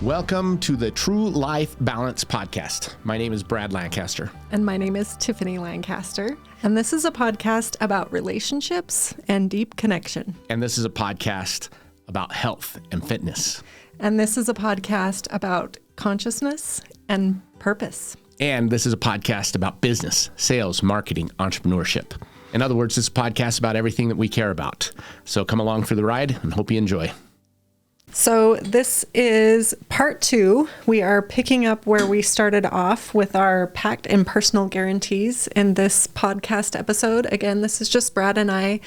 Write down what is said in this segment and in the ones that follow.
Welcome to the True Life Balance Podcast. My name is Brad Lancaster. And my name is Tiffany Lancaster. And this is a podcast about relationships and deep connection. And this is a podcast about health and fitness. And this is a podcast about consciousness and purpose. And this is a podcast about business, sales, marketing, entrepreneurship. In other words, it's a podcast about everything that we care about. So come along for the ride and hope you enjoy. So this is part 2. We are picking up where we started off with our pact and personal guarantees in this podcast episode. Again, this is just Brad and I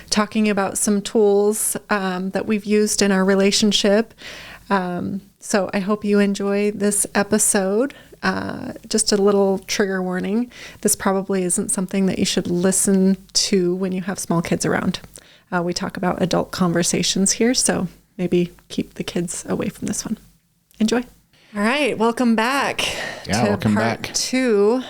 talking about some tools that we've used in our relationship. So I hope you enjoy this episode. Just a little trigger warning. This probably isn't something that you should listen to when you have small kids around. We talk about adult conversations here, so maybe keep the kids away from this one. Enjoy. All right. Welcome back to part 2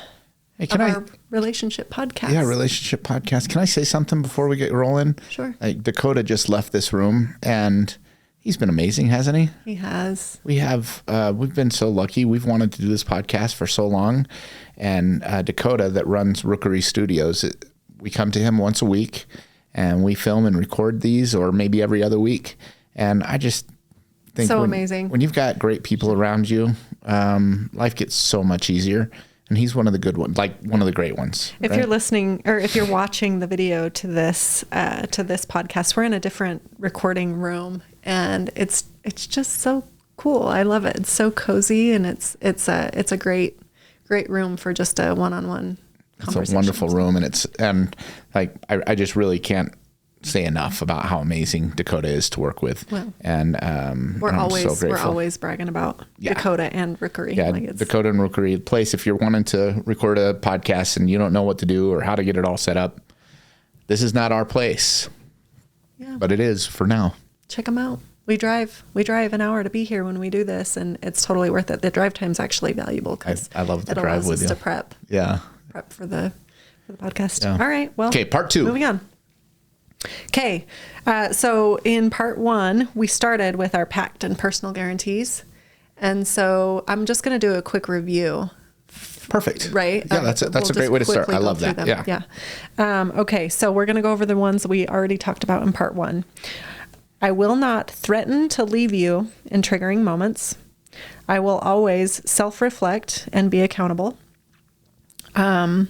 of our relationship podcast. Yeah, relationship podcast. Can I say something before we get rolling? Sure. Dakota just left this room and he's been amazing, hasn't he? He has. We've been so lucky. We've wanted to do this podcast for so long. And Dakota that runs Rookery Studios, we come to him once a week and we film and record these, or maybe every other week. And I just think so amazing. When you've got great people around you, life gets so much easier. And he's one of the good ones, like one of the great ones. If you're listening or if you're watching the video to this podcast, we're in a different recording room, and it's just so cool. I love it. It's so cozy, and it's a great room for just a one-on-one conversation. It's a wonderful room, and I just really can't say enough about how amazing Dakota is to work with. Well, and we're always bragging about Dakota and Rookery. Yeah, Dakota and Rookery, the place. If you're wanting to record a podcast and you don't know what to do or how to get it all set up, this is not our place. Yeah, but it is for now. Check them out. We drive an hour to be here when we do this, and it's totally worth it. The drive time's actually valuable because I love the it drive allows with us you. to prep. Yeah, prep for the podcast. Yeah. All right. Well. Okay, part 2. Moving on. Okay, so in part 1, we started with our pact and personal guarantees. And so I'm just going to do a quick review. Perfect. Right? Yeah, that's a great way to start. I love that. Yeah. Okay, so we're going to go over the ones we already talked about in part 1. I will not threaten to leave you in triggering moments. I will always self-reflect and be accountable. I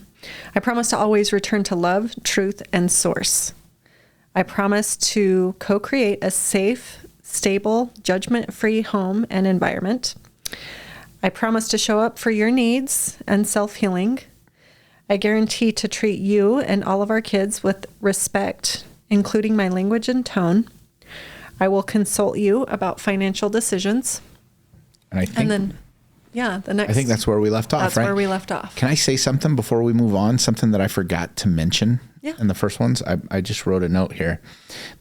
promise to always return to love, truth, and source. I promise to co-create a safe, stable, judgment-free home and environment. I promise to show up for your needs and self-healing. I guarantee to treat you and all of our kids with respect, including my language and tone. I will consult you about financial decisions. I think that's where we left off, right? That's where we left off. Can I say something before we move on? Something that I forgot to mention in the first ones? I just wrote a note here.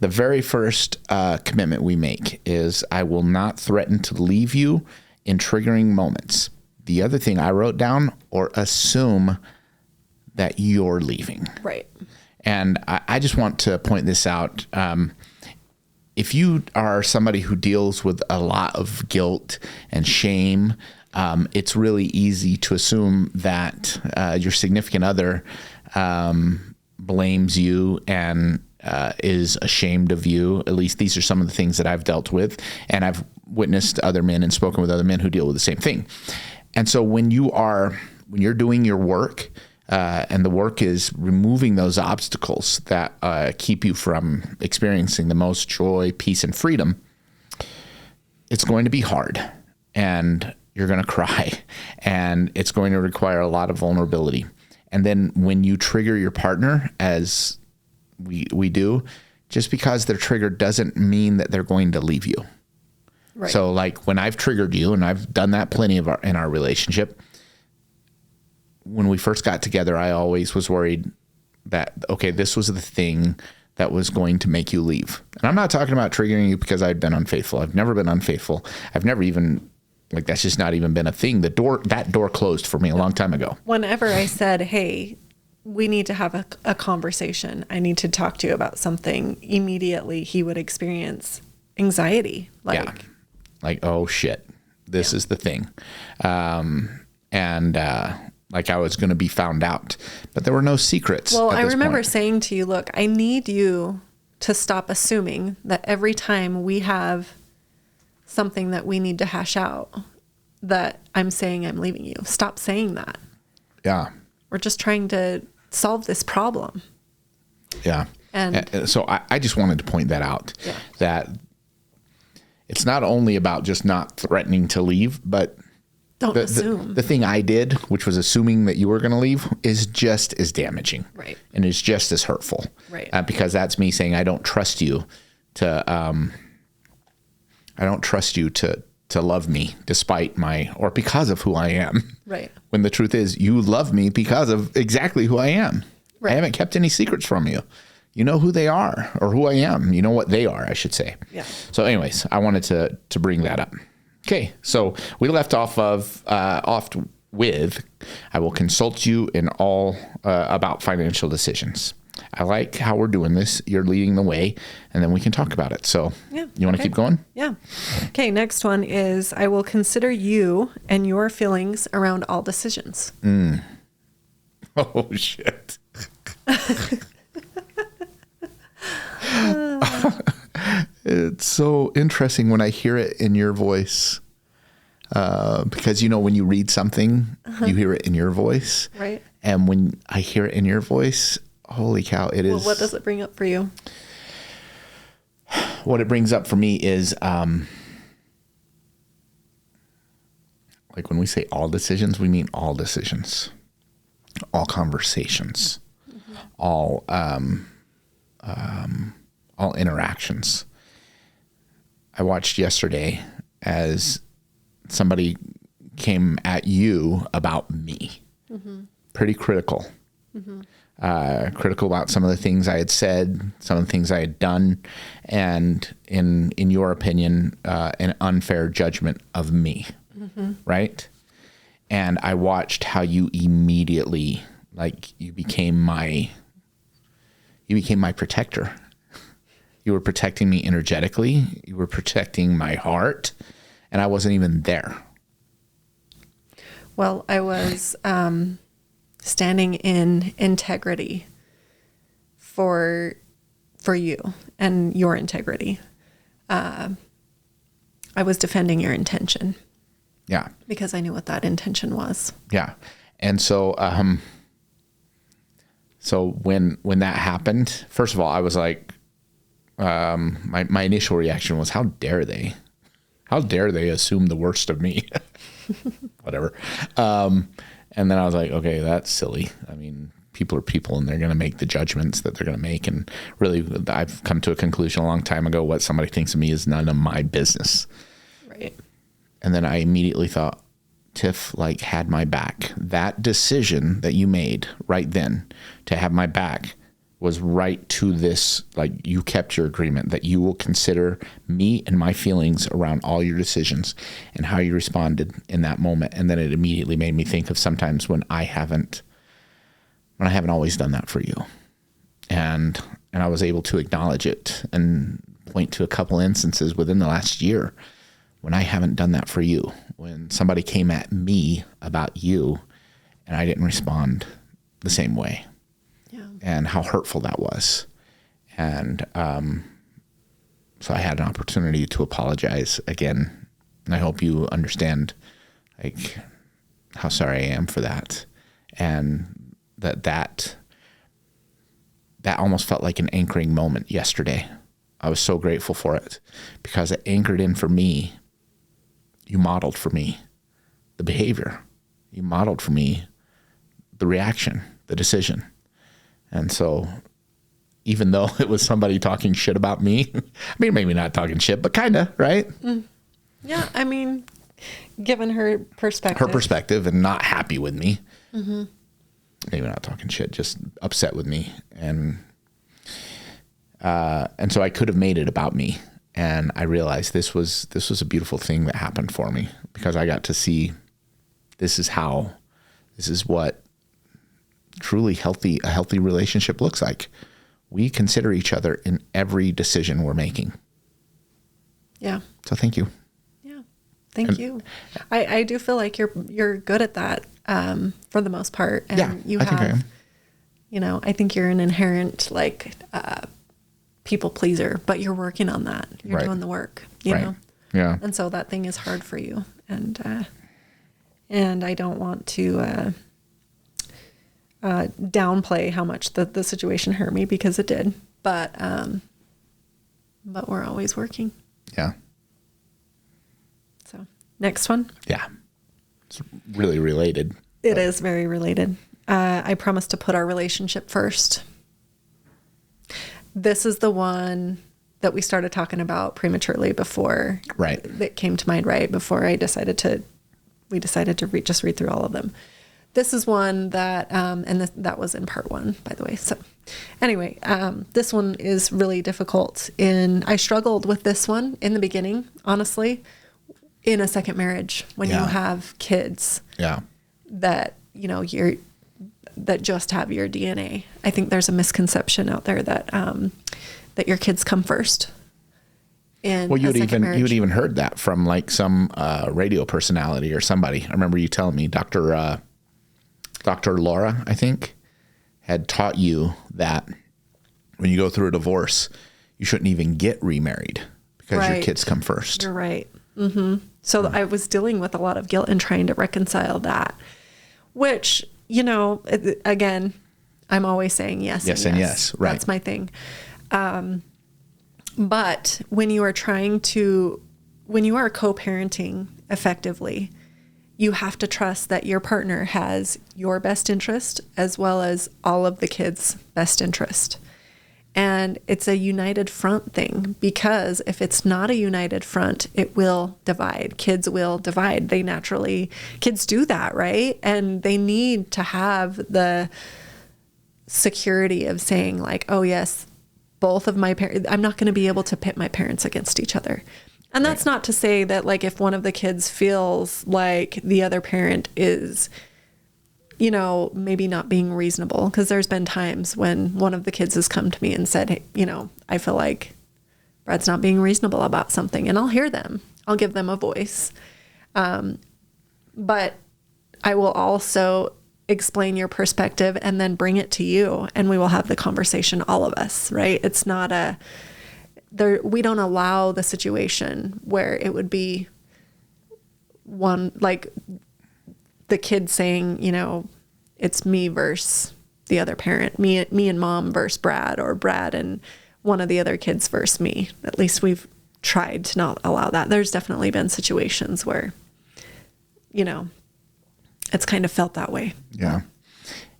The very first commitment we make is I will not threaten to leave you in triggering moments. The other thing I wrote down, or assume that you're leaving. Right. And I just want to point this out. If you are somebody who deals with a lot of guilt and shame, it's really easy to assume that your significant other blames you and is ashamed of you. At least these are some of the things that I've dealt with, and I've witnessed other men and spoken with other men who deal with the same thing. And so when you're doing your work, and the work is removing those obstacles that keep you from experiencing the most joy, peace, and freedom, it's going to be hard, and you're going to cry, and it's going to require a lot of vulnerability. And then when you trigger your partner, as we do, just because they're triggered doesn't mean that they're going to leave you. Right. So like when I've triggered you, and I've done that plenty in our relationship, when we first got together, I always was worried that, okay, this was the thing that was going to make you leave. And I'm not talking about triggering you because I'd been unfaithful. I've never been unfaithful. I've never even, that's just not even been a thing. That door closed for me a long time ago. Whenever I said, hey, we need to have a conversation, I need to talk to you about something, immediately he would experience anxiety. Like, oh shit, This is the thing. Like I was going to be found out, but there were no secrets. Well, I remember point. saying to you, look, I need you to stop assuming that every time we have something that we need to hash out, that I'm saying I'm leaving you. Stop saying that. Yeah. We're just trying to solve this problem. Yeah. And so I just wanted to point that out, that it's not only about just not threatening to leave, but don't assume. The thing I did, which was assuming that you were going to leave, is just as damaging. Right. And is just as hurtful. Right. Because that's me saying, I don't trust you to love me despite or because of who I am. Right. When the truth is, you love me because of exactly who I am. Right. I haven't kept any secrets from you. You know who they are, or who I am. You know what they are, I should say. Yeah. So anyways, I wanted to bring that up. Okay. So we left off with, I will consult you in all about financial decisions. I like how we're doing this. You're leading the way, and then we can talk about it. So you want to keep going? Yeah. Okay. Next one is, I will consider you and your feelings around all decisions. Oh, shit. It's so interesting when I hear it in your voice, because, when you read something, you hear it in your voice. Right. And when I hear it in your voice, holy cow, it is. Well, what does it bring up for you? What it brings up for me is, like when we say all decisions, we mean all decisions, all conversations, all interactions. I watched yesterday as somebody came at you about me, pretty critical. Critical about some of the things I had said, some of the things I had done, and in your opinion, an unfair judgment of me, right? And I watched how you immediately, you became my protector. You were protecting me energetically. You were protecting my heart, and I wasn't even there. Well, I was standing in integrity for you and your integrity. I was defending your intention. Yeah. Because I knew what that intention was. Yeah. And so, when that happened, first of all, I was like, my initial reaction was, how dare they assume the worst of me? Whatever. And then I was like, okay, that's silly. I mean, people are people, and they're going to make the judgments that they're going to make. And really, I've come to a conclusion a long time ago, what somebody thinks of me is none of my business. Right. And then I immediately thought, Tiff had my back. That decision that you made right then to have my back was right to this. You kept your agreement that you will consider me and my feelings around all your decisions and how you responded in that moment. And then it immediately made me think of sometimes when I haven't always done that for you. And I was able to acknowledge it and point to a couple instances within the last year when I haven't done that for you, when somebody came at me about you and I didn't respond the same way. Yeah. And how hurtful that was. And so I had an opportunity to apologize again. And I hope you understand how sorry I am for that. And that almost felt like an anchoring moment yesterday. I was so grateful for it because it anchored in for me. You modeled for me the behavior. You modeled for me the reaction, the decision. And so even though it was somebody talking shit about me, I mean, maybe not talking shit, but kind of, right? Yeah. I mean, given her perspective and not happy with me, maybe not talking shit, just upset with me. And so I could have made it about me. And I realized this was a beautiful thing that happened for me because I got to see this is what truly a healthy relationship looks like. We consider each other in every decision we're making. Yeah. So thank you. Yeah. Thank you. I do feel like you're good at that for the most part. And Yeah, you I think I have, am. you know, I think you're an inherent like people pleaser, but you're working on that. You're Right. doing the work, you Right. know? Yeah. And so that thing is hard for you. And I don't want to downplay how much the situation hurt me, because it did. But we're always working. Yeah. So next one. Yeah. It's really related. It is very related. I promise to put our relationship first. This is the one that we started talking about prematurely before. Right. That came to mind right before we decided to just read through all of them. This is one that, that was in part 1, by the way. So anyway, this one is really difficult. I struggled with this one in the beginning, honestly, in a second marriage, when you have kids Yeah. that, you know, that just have your DNA. I think there's a misconception out there that your kids come first. Well, you'd even heard that from like some radio personality or somebody. I remember you telling me Dr. Laura, I think, had taught you that when you go through a divorce, you shouldn't even get remarried because your kids come first. You're right. Mm-hmm. So I was dealing with a lot of guilt and trying to reconcile that, which, you know, again, I'm always saying yes and yes. Right. That's my thing. But when you are co-parenting effectively, you have to trust that your partner has your best interest as well as all of the kids' best interest. And it's a united front thing, because if it's not a united front, it will divide. Kids will divide. Kids do that, right? And they need to have the security of saying like, oh yes, both of my parents, I'm not going to be able to pit my parents against each other. And that's not to say that like if one of the kids feels like the other parent is, you know, maybe not being reasonable, because there's been times when one of the kids has come to me and said, hey, you know, I feel like Brad's not being reasonable about something, and I'll hear them. I'll give them a voice. But I will also explain your perspective and then bring it to you, and we will have the conversation, all of us, right? It's not we don't allow the situation where it would be one, like the kid saying, you know, it's me versus the other parent, me and mom versus Brad, or Brad and one of the other kids versus me. At least we've tried to not allow that. There's definitely been situations where, you know, it's kind of felt that way. Yeah.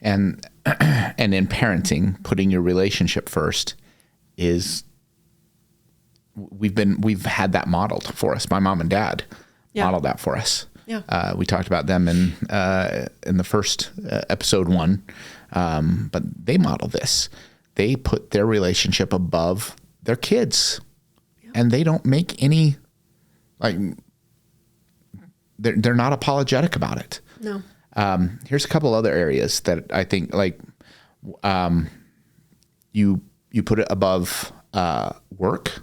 And in parenting, putting your relationship first is, we've had that modeled for us. My mom and dad modeled that for us. Yeah. We talked about them in the first episode 1, but they model this. They put their relationship above their kids, and they don't make any, like, they're not apologetic about it. No. Here's a couple other areas that I think, like, you put it above work.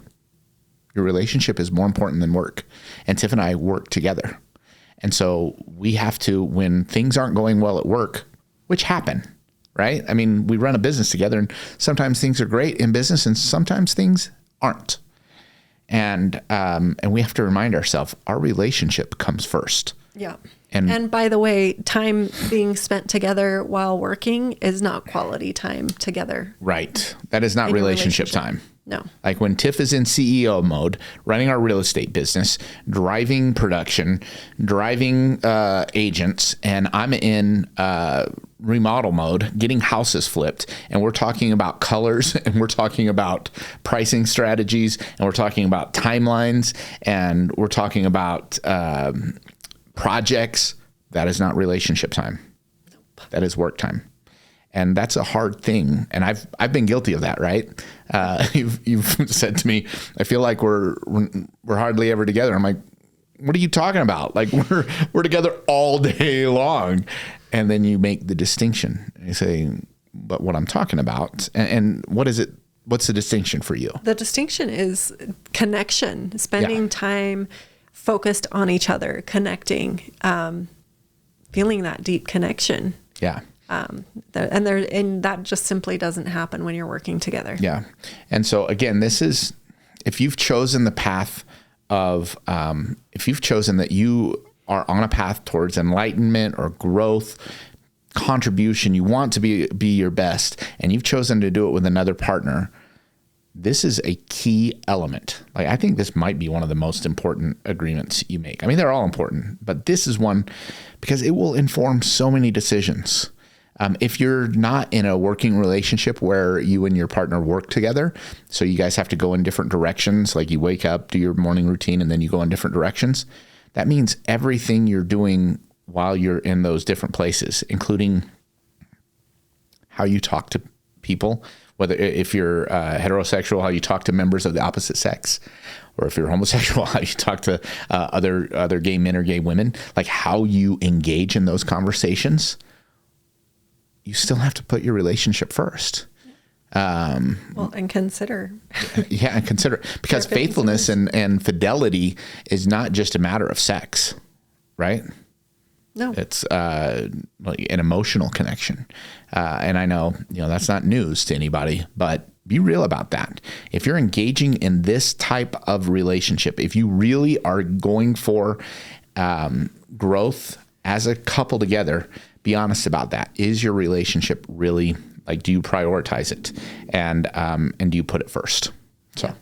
Your relationship is more important than work. And Tiff and I work together. And so we have to, when things aren't going well at work, which happen, right? I mean, we run a business together, and sometimes things are great in business and sometimes things aren't. And we have to remind ourselves our relationship comes first. Yeah. And by the way, time being spent together while working is not quality time together. Right. That is not relationship time. No. Like when Tiff is in CEO mode, running our real estate business, driving production, driving agents, and I'm in remodel mode, getting houses flipped, and we're talking about colors, and we're talking about pricing strategies, and we're talking about timelines, and we're talking about projects. That is not relationship time. Nope. That is work time. And that's a hard thing. And I've been guilty of that, right? You've said to me, I feel like we're hardly ever together. I'm like, what are you talking about? Like we're together all day long. And then you make the distinction. And you say, but what I'm talking about, and what is it? What's the distinction for you? The distinction is connection, spending time focused on each other, connecting, feeling that deep connection. Yeah. And that just simply doesn't happen when you're working together. Yeah. And so again, this is, if you've chosen the path of, if you've chosen that you are on a path towards enlightenment or growth, contribution, you want to be your best, and you've chosen to do it with another partner, this is a key element. Like, I think this might be one of the most important agreements you make. I mean, they're all important, but this is one because it will inform so many decisions. If you're not in a working relationship where you and your partner work together, so you guys have to go in different directions, like you wake up, do your morning routine, and then you go in different directions, that means everything you're doing while you're in those different places, including how you talk to people, whether if you're heterosexual, how you talk to members of the opposite sex, or if you're homosexual, how you talk to other gay men or gay women, like how you engage in those conversations, you still have to put your relationship first. And consider. Yeah, and consider, because faithfulness and fidelity is not just a matter of sex, right? No. It's an emotional connection. And I know, that's not news to anybody, but be real about that. If you're engaging in this type of relationship, if you really are going for growth as a couple together, be honest about that. Is your relationship really, like, do you prioritize it? And do you put it first? So.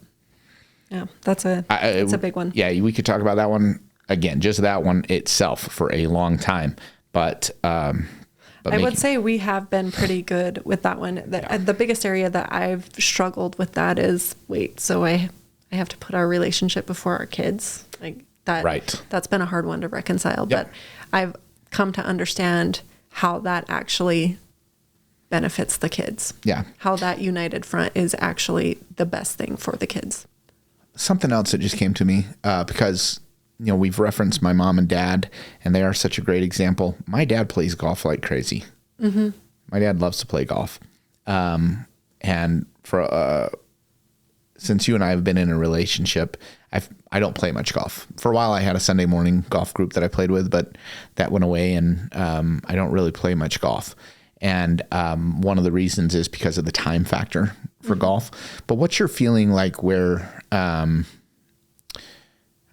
Yeah, that's a big one. Yeah, we could talk about that one. Again, just that one itself for a long time, but I would say we have been pretty good with that one. The biggest area that I've struggled with that is, so I have to put our relationship before our kids, like that. Right. That's been a hard one to reconcile, Yep. but I've come to understand how that actually benefits the kids. Yeah. How that united front is actually the best thing for the kids. Something else that just came to me, because we've referenced my mom and dad, and they are such a great example. My dad plays golf like crazy. Mm-hmm. My dad loves to play golf. And for since you and I have been in a relationship, I don't play much golf. For a while, I had a Sunday morning golf group that I played with, but that went away, and I don't really play much golf. And one of the reasons is because of the time factor for golf. But what's your feeling like where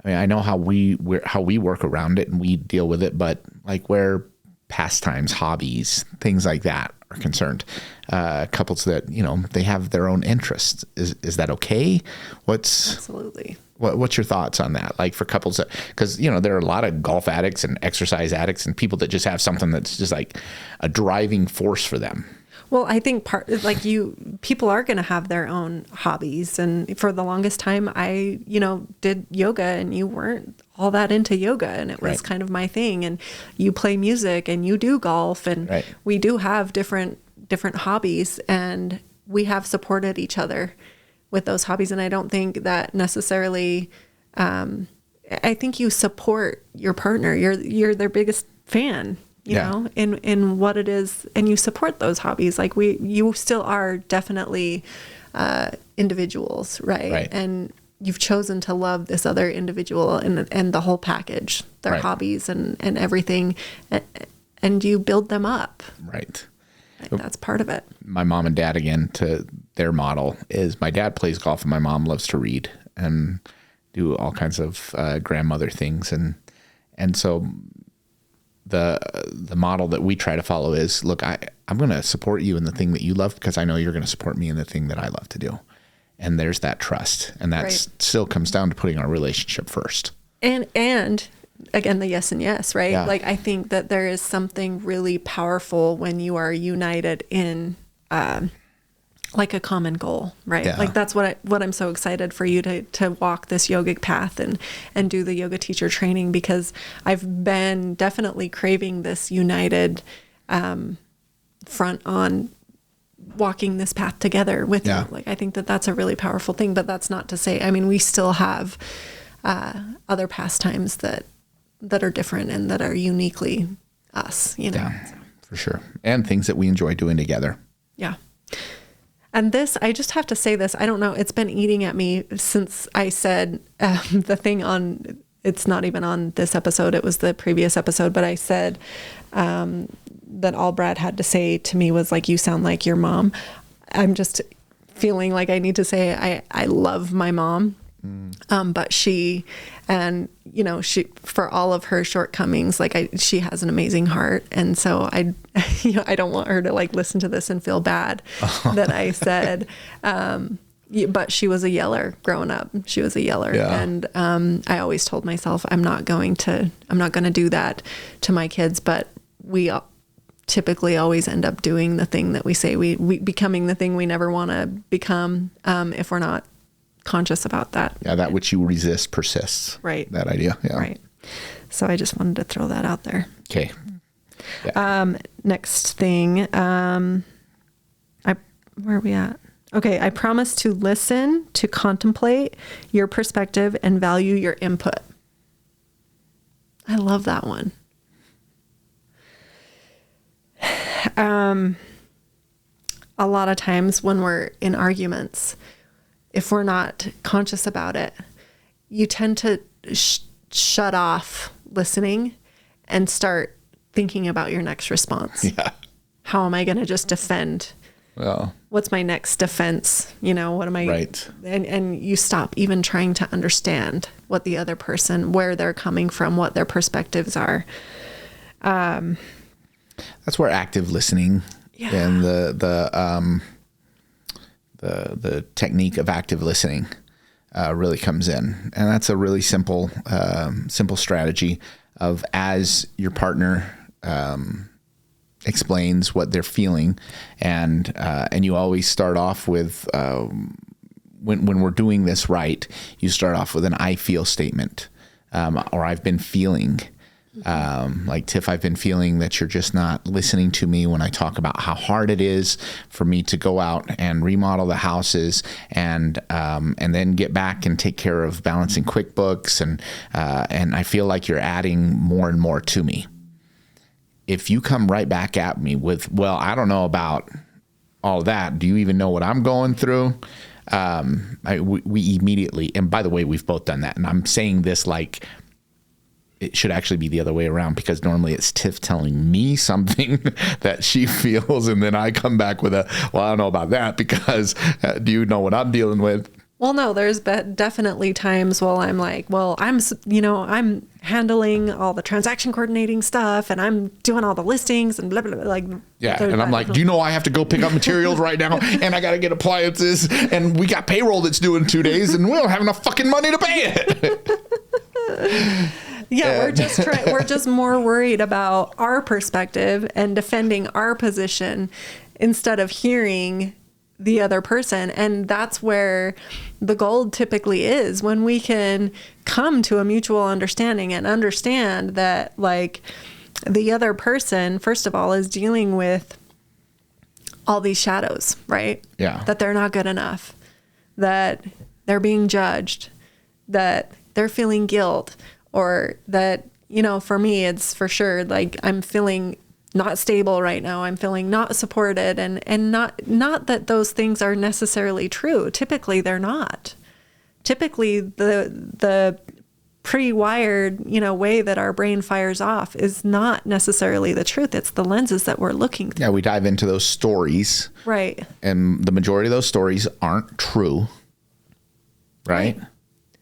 I know how we work around it and we deal with it, but like where pastimes, hobbies, things like that are concerned, couples that, they have their own interests. Is that okay? Absolutely. What's your thoughts on that? Like for couples that, because, there are a lot of golf addicts and exercise addicts and people that just have something that's just like a driving force for them. Well, I think people are going to have their own hobbies. And for the longest time, I, did yoga, and you weren't all that into yoga, and it was kind of my thing. And you play music and you do golf, and we do have different hobbies, and we have supported each other with those hobbies. And I don't think that necessarily, I think you support your partner. You're their biggest fan. You know, in what it is, and you support those hobbies. Like you still are definitely individuals, right? And you've chosen to love this other individual and the whole package, their hobbies and everything, and you build them up. Right. That's part of it. My mom and dad, again, to their model is my dad plays golf and my mom loves to read and do all kinds of grandmother things, and so. The model that we try to follow is, look, I'm going to support you in the thing that you love because I know you're going to support me in the thing that I love to do. And there's that trust. And that still comes down to putting our relationship first. And again, the yes and yes, right? Yeah. Like, I think that there is something really powerful when you are united in like a common goal, right? Yeah. Like that's what I'm so excited for you to walk this yogic path and do the yoga teacher training, because I've been definitely craving this united front on walking this path together with you. Like, I think that that's a really powerful thing, but that's not to say, we still have other pastimes that are different and that are uniquely us, Yeah, for sure. And things that we enjoy doing together. Yeah. And this, I just have to say this, I don't know, it's been eating at me since I said the thing on it's not even on this episode, it was the previous episode, but I said that all Brad had to say to me was like, you sound like your mom. I'm just feeling like I need to say I love my mom. But she, and she, for all of her shortcomings, like she has an amazing heart. And so I don't want her to like listen to this and feel bad that I said, but she was a yeller growing up. She was a yeller. Yeah. And, I always told myself, I'm not going to do that to my kids, but we typically always end up doing the thing that we say, we becoming the thing we never want to become, if we're not conscious about that. Yeah, that which you resist persists. Right. That idea. Yeah. Right. So I just wanted to throw that out there. Okay. Yeah. Next thing, where are we at? Okay, I promise to listen, to contemplate your perspective, and value your input. I love that one. A lot of times when we're in arguments, if we're not conscious about it, you tend to shut off listening and start thinking about your next response. Yeah. How am I going to just defend? Well, what's my next defense? What am I? Right. And you stop even trying to understand what the other person, where they're coming from, what their perspectives are. That's where active listening and the technique of active listening really comes in. And that's a really simple strategy of, as your partner explains what they're feeling, and you always start off with, when we're doing this right, you start off with an I feel statement, or I've been feeling. Like, Tiff, I've been feeling that you're just not listening to me when I talk about how hard it is for me to go out and remodel the houses and then get back and take care of balancing QuickBooks. And I feel like you're adding more and more to me. If you come right back at me with, well, I don't know about all that. Do you even know what I'm going through? We immediately, and by the way, we've both done that. And I'm saying this like, it should actually be the other way around, because normally it's Tiff telling me something that she feels, and then I come back with well, I don't know about that, because do you know what I'm dealing with? Well, no, there's definitely times while I'm like, well, I'm handling all the transaction coordinating stuff, and I'm doing all the listings and blah, blah, blah, like. Yeah. And I'm like, do you know I have to go pick up materials right now, and I got to get appliances, and we got payroll that's due in 2 days, and we don't have enough fucking money to pay it. Yeah, we're just more worried about our perspective and defending our position instead of hearing the other person. And that's where the gold typically is, when we can come to a mutual understanding and understand that, like, the other person, first of all, is dealing with all these shadows, right? Yeah. That they're not good enough, that they're being judged, that they're feeling guilt, or that, for me, it's for sure, like, I'm feeling not stable right now. I'm feeling not supported, and not that those things are necessarily true. Typically they're not. Typically the pre-wired, way that our brain fires off is not necessarily the truth. It's the lenses that we're looking through. Yeah. We dive into those stories. Right. And the majority of those stories aren't true. Right.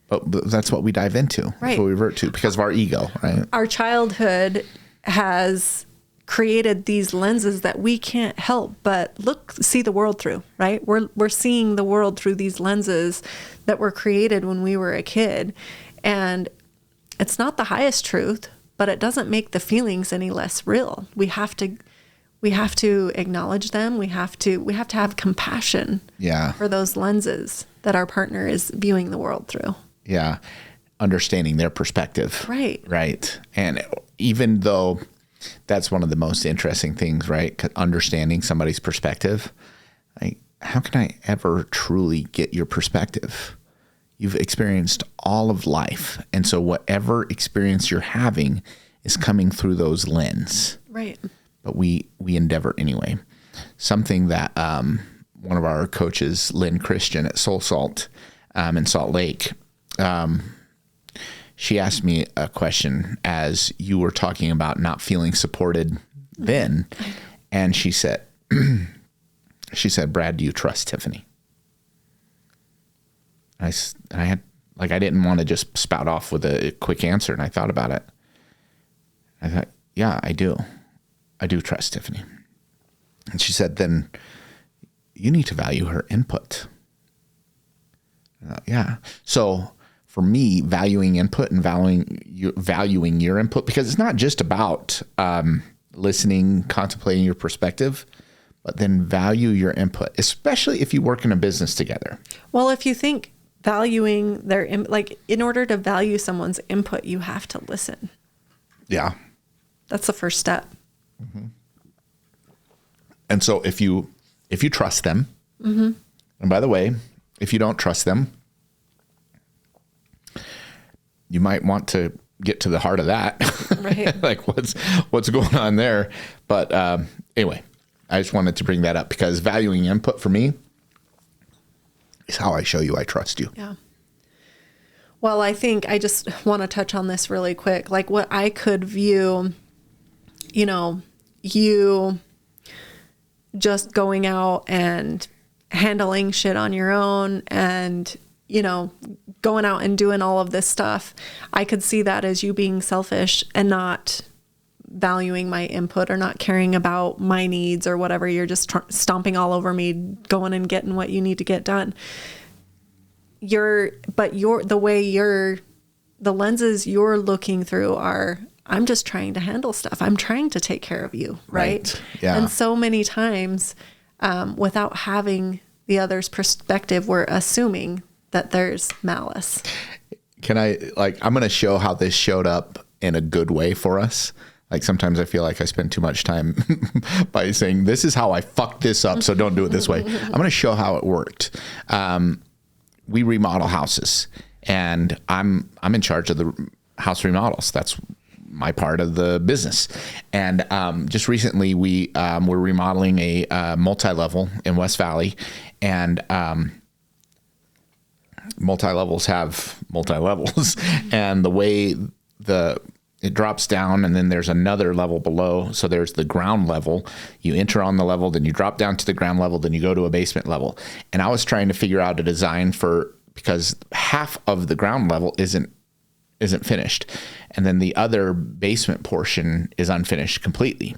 But that's what we dive into. Right. That's what we revert to because of our ego, right? Our childhood has created these lenses that we can't help but see the world through, right? We're seeing the world through these lenses that were created when we were a kid. And it's not the highest truth, but it doesn't make the feelings any less real. We have to acknowledge them. We have to have compassion for those lenses that our partner is viewing the world through. Yeah. Understanding their perspective. Right. Right. And even though that's one of the most interesting things, right? Understanding somebody's perspective. Like, how can I ever truly get your perspective? You've experienced all of life. And so whatever experience you're having is coming through those lenses. Right. But we endeavor anyway. Something that one of our coaches, Lynn Christian at Soul Salt in Salt Lake, she asked me a question as you were talking about not feeling supported then. And she said, Brad, do you trust Tiffany? I didn't want to just spout off with a quick answer. And I thought about it. I thought, yeah, I do. I do trust Tiffany. And she said, then you need to value her input. Yeah. So for me, valuing input and valuing your input, because it's not just about listening, contemplating your perspective, but then value your input, especially if you work in a business together. Well, if you think valuing their, in order to value someone's input, you have to listen. Yeah. That's the first step. Mm-hmm. And so if you trust them, and by the way, if you don't trust them, you might want to get to the heart of that. Right. Like what's going on there. But anyway, I just wanted to bring that up because valuing input for me is how I show you I trust you. Yeah. Well, I think I just want to touch on this really quick. Like what I could view, you just going out and handling shit on your own and, going out and doing all of this stuff. I could see that as you being selfish and not valuing my input or not caring about my needs or whatever. You're just stomping all over me, going and getting what you need to get done. The lenses you're looking through are, I'm just trying to handle stuff. I'm trying to take care of you. Right. Yeah. And so many times, without having the other's perspective, we're assuming that there's malice. I'm going to show how this showed up in a good way for us. Like sometimes I feel like I spend too much time by saying, this is how I fucked this up, so don't do it this way. I'm going to show how it worked. We remodel houses and I'm in charge of the house remodels. That's my part of the business. And just recently we were remodeling a multi-level in West Valley, and multi-levels have multi-levels. And the way it drops down and then there's another level below. So there's the ground level. You enter on the level, then you drop down to the ground level, then you go to a basement level. And I was trying to figure out a design because half of the ground level isn't finished. And then the other basement portion is unfinished completely.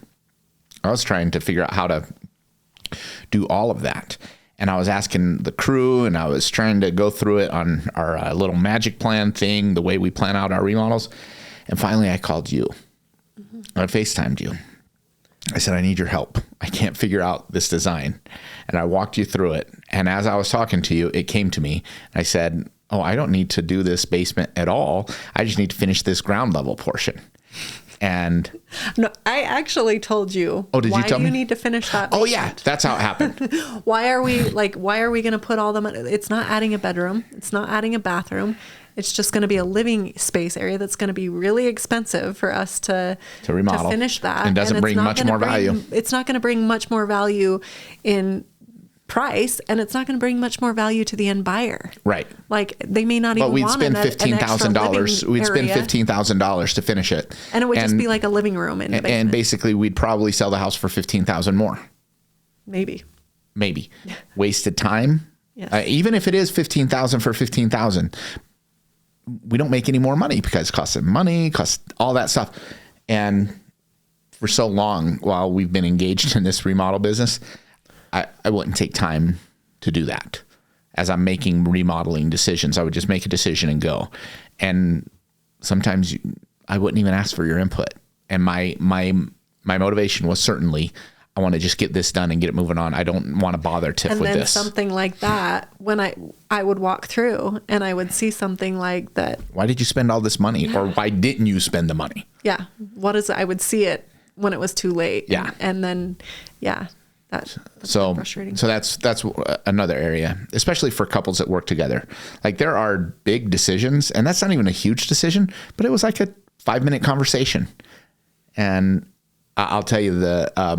I was trying to figure out how to do all of that. And I was asking the crew and I was trying to go through it on our little magic plan thing, the way we plan out our remodels. And finally I called you. I FaceTimed you. I said, I need your help. I can't figure out this design. And I walked you through it. And as I was talking to you, it came to me. I said, oh, I don't need to do this basement at all. I just need to finish this ground level portion. And no, I actually told you. Oh, did you tell me? Why do you need to finish that basement? Oh yeah, that's how it happened. Why are we going to put all the money? It's not adding a bedroom. It's not adding a bathroom. It's just going to be a living space area that's going to be really expensive for us to remodel, to finish that. And doesn't bring much more value. It's not going to bring much more value in price, and it's not going to bring much more value to the end buyer. Right. Like they may not even want want spend $15,000. We'd spend $15,000 to finish it. And it would just be like a living room in the basement. And basically we'd probably sell the house for $15,000 more. Maybe. Wasted time. Yes. Even if it is $15,000 for $15,000, we don't make any more money because it costs money, costs all that stuff. And for so long, while we've been engaged in this remodel business, I wouldn't take time to do that. As I'm making remodeling decisions, I would just make a decision and go. And sometimes I wouldn't even ask for your input. And my motivation was certainly, I want to just get this done and get it moving on. I don't want to bother Tiff with this. And then something like that, when I would walk through and I would see something like that. Why did you spend all this money? Or why didn't you spend the money? Yeah. I would see it when it was too late. Yeah. And then, yeah. That's so frustrating. So that's another area, especially for couples that work together. Like there are big decisions, and that's not even a huge decision, but it was like a 5-minute conversation. And I'll tell you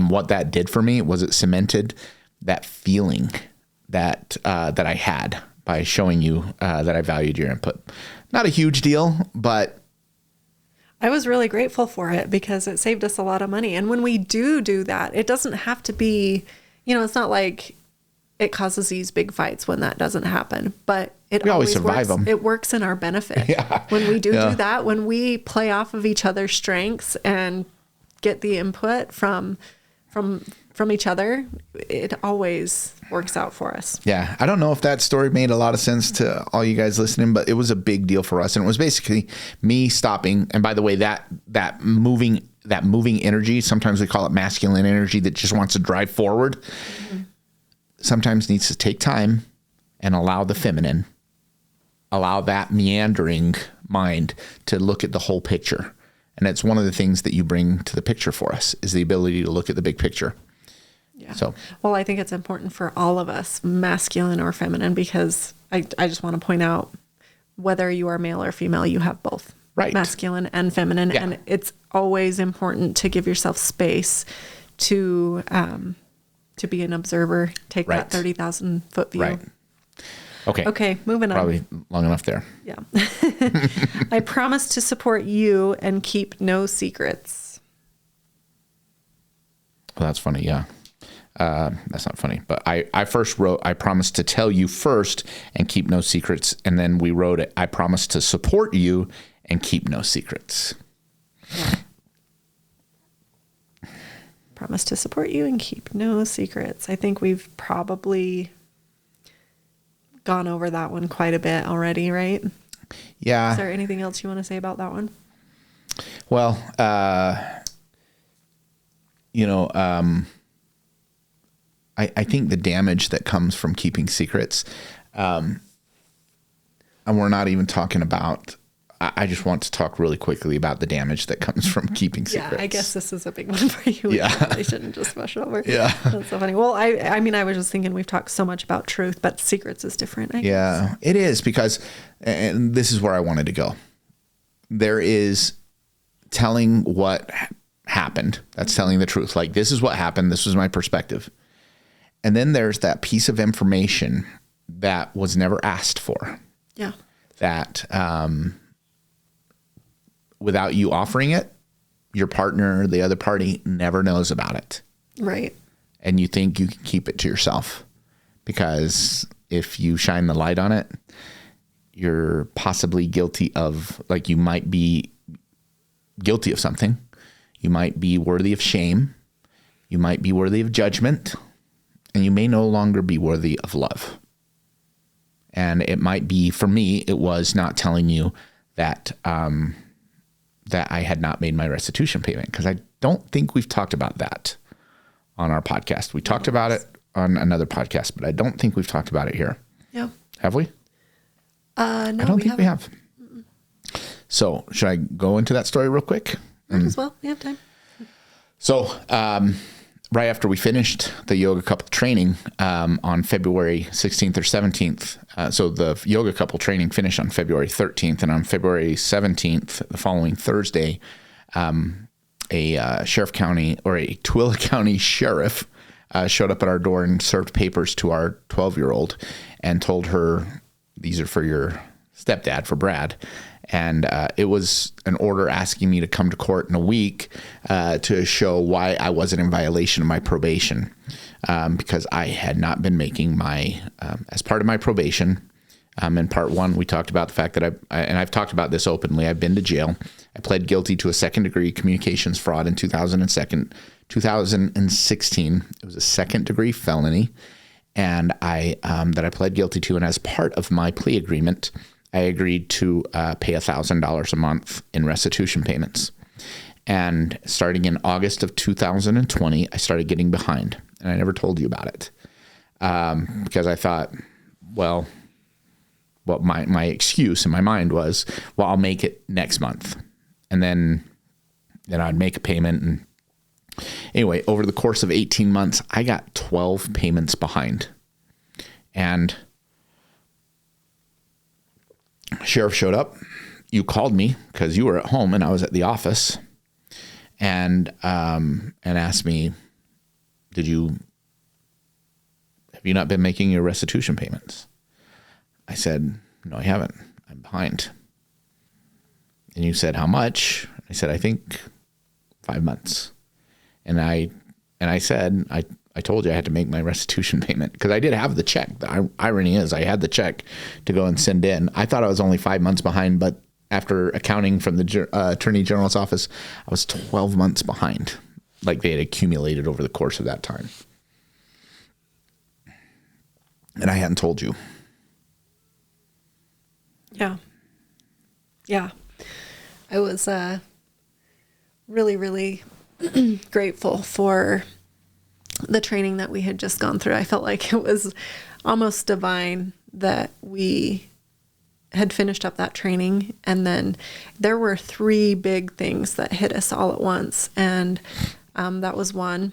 what that did for me was it cemented that feeling that I had by showing you that I valued your input. Not a huge deal, but I was really grateful for it because it saved us a lot of money. And when we do that, it doesn't have to be, it's not like it causes these big fights when that doesn't happen, but we always survive them. It works in our benefit. Yeah. When we do that, when we play off of each other's strengths and get the input from each other, it always works out for us. Yeah. I don't know if that story made a lot of sense to all you guys listening, but it was a big deal for us. And it was basically me stopping. And by the way, that moving energy, sometimes we call it masculine energy that just wants to drive forward, sometimes needs to take time and allow the feminine, allow that meandering mind to look at the whole picture. And it's one of the things that you bring to the picture for us is the ability to look at the big picture. Yeah. So, well, I think it's important for all of us, masculine or feminine, because I just want to point out whether you are male or female, you have both, right? Masculine and feminine. Yeah. And it's always important to give yourself space to be an observer, take that 30,000 foot view. Right. Okay, moving on. Probably long enough there. Yeah. I promise to support you and keep no secrets. Well, that's funny. Yeah. That's not funny. But I first wrote, I promise to tell you first and keep no secrets. And then we wrote it, I promise to support you and keep no secrets. Promise to support you and keep no secrets. I think we've probably gone over that one quite a bit already, right? Yeah. Is there anything else you want to say about that one? Well, I think the damage that comes from keeping secrets, and we're not even talking about, I just want to talk really quickly about the damage that comes from keeping secrets. Yeah, I guess this is a big one for you. Yeah. I shouldn't just brush it over. Yeah. That's so funny. Well, I mean, I was just thinking we've talked so much about truth, but secrets is different, I guess. Yeah, it is, because, and this is where I wanted to go. There is telling what happened. That's telling the truth. Like, this is what happened. This was my perspective. And then there's that piece of information that was never asked for. Yeah. That, without you offering it, your partner, the other party, never knows about it. Right. And you think you can keep it to yourself, because if you shine the light on it, you're possibly guilty of, like, you might be guilty of something. You might be worthy of shame. You might be worthy of judgment, and you may no longer be worthy of love. And it might be, for me, it was not telling you that, that I had not made my restitution payment, because I don't think we've talked about that on our podcast. We talked about it on another podcast, but I don't think we've talked about it here. Yeah. Have we? No, I don't think we have. So should I go into that story real quick? Might as well. We have time. So, right after we finished the yoga couple training, on February 16th or 17th. So the yoga couple training finished on February 13th, and on February 17th, the following Thursday, a Sheriff County, or a Tooele County sheriff, showed up at our door and served papers to our 12-year-old and told her, these are for your stepdad, for Brad. And it was an order asking me to come to court in a week to show why I wasn't in violation of my probation, because I had not been making my, as part of my probation. In part one, we talked about the fact that and I've talked about this openly, I've been to jail. I pled guilty to a second-degree communications fraud in 2016. It was a second-degree felony, and that I pled guilty to. And as part of my plea agreement, I agreed to pay $1,000 a month in restitution payments. And starting in August of 2020, I started getting behind, and I never told you about it, because I thought, well, my excuse in my mind was, well, I'll make it next month, and then I'd make a payment. And anyway, over the course of 18 months, I got 12 payments behind, and sheriff showed up. You called me because you were at home and I was at the office, and asked me, have you not been making your restitution payments? I said, no, I haven't. I'm behind. And you said, how much? I said, I think 5 months. And I said, I told you I had to make my restitution payment because I did have the check. The irony is I had the check to go and send in. I thought I was only 5 months behind, but after accounting from the Attorney General's office, I was 12 months behind. Like they had accumulated over the course of that time. And I hadn't told you. Yeah. Yeah. I was really, really grateful for the training that we had just gone through. I felt like it was almost divine that we had finished up that training. And then there were 3 big things that hit us all at once. And that was one,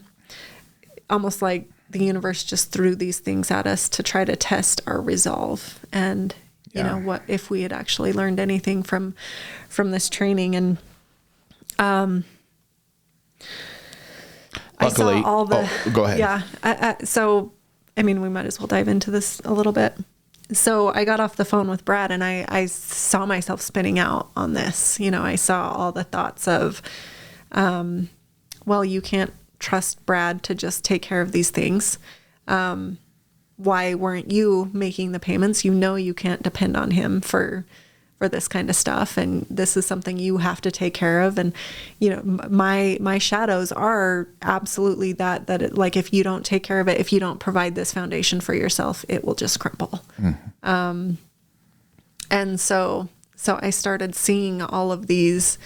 almost like the universe just threw these things at us to try to test our resolve. And, you know, what if we had actually learned anything from this training. And luckily, I saw all the, go ahead. Yeah. So, I mean, we might as well dive into this a little bit. So I got off the phone with Brad and I saw myself spinning out on this. You know, I saw all the thoughts of, well, you can't trust Brad to just take care of these things. Why weren't you making the payments? You know, you can't depend on him for this kind of stuff. And this is something you have to take care of. And, you know, my shadows are absolutely that it, like, if you don't take care of it, if you don't provide this foundation for yourself, it will just crumble. Mm-hmm. And so I started seeing all of these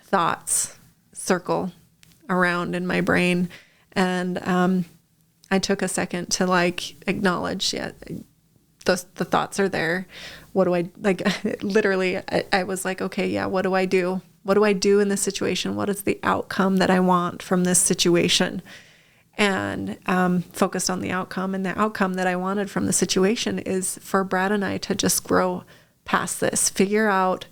thoughts circle around in my brain. And, I took a second to like acknowledge, the thoughts are there. What do I, like, literally, I was like, okay, yeah, what do I do? What do I do in this situation? What is the outcome that I want from this situation? And focused on the outcome. And the outcome that I wanted from the situation is for Brad and I to just grow past this, figure out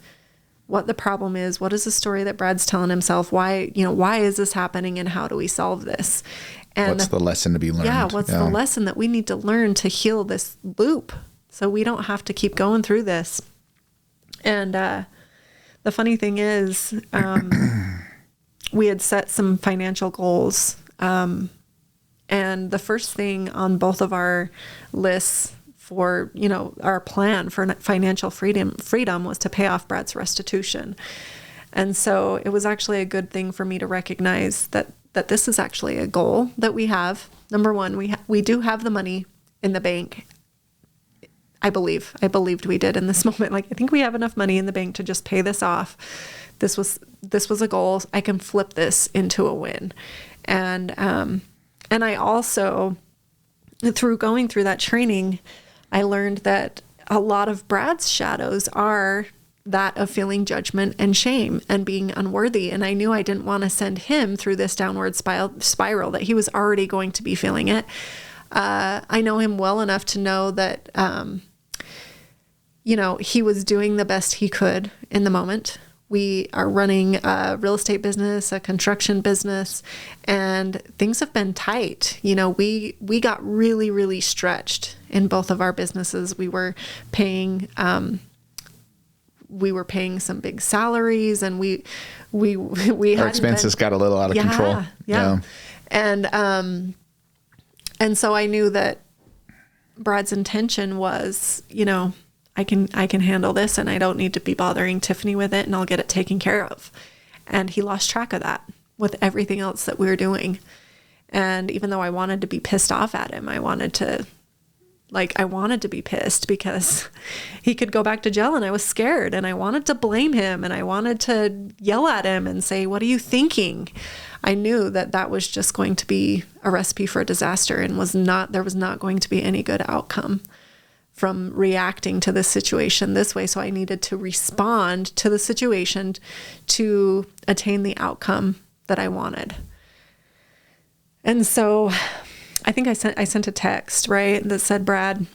what the problem is. What is the story that Brad's telling himself? Why is this happening and how do we solve this? And what's the lesson to be learned? Yeah, what's the lesson that we need to learn to heal this loop so we don't have to keep going through this? And the funny thing is, we had set some financial goals. And the first thing on both of our lists for, you know, our plan for financial freedom was to pay off Brad's restitution. And so it was actually a good thing for me to recognize that this is actually a goal that we have. Number one, we do have the money in the bank. I believed we did in this moment. Like, I think we have enough money in the bank to just pay this off. This was a goal. I can flip this into a win. And I also, through going through that training, I learned that a lot of Brad's shadows are that of feeling judgment and shame and being unworthy. And I knew I didn't want to send him through this downward spiral that he was already going to be feeling it. I know him well enough to know that, you know, he was doing the best he could in the moment. We are running a real estate business, a construction business, and things have been tight. You know, we got really, really stretched in both of our businesses. We were paying some big salaries, and we our expenses got a little out of control. Yeah. And so I knew that Brad's intention was, you know, I can handle this and I don't need to be bothering Tiffany with it and I'll get it taken care of. And he lost track of that with everything else that we were doing. And even though I wanted to be pissed off at him, I wanted to be pissed because he could go back to jail and I was scared and I wanted to blame him and I wanted to yell at him and say, what are you thinking? I knew that was just going to be a recipe for a disaster and there was not going to be any good outcome from reacting to this situation this way. So I needed to respond to the situation to attain the outcome that I wanted. And so I think I sent a text, right, that said, Brad,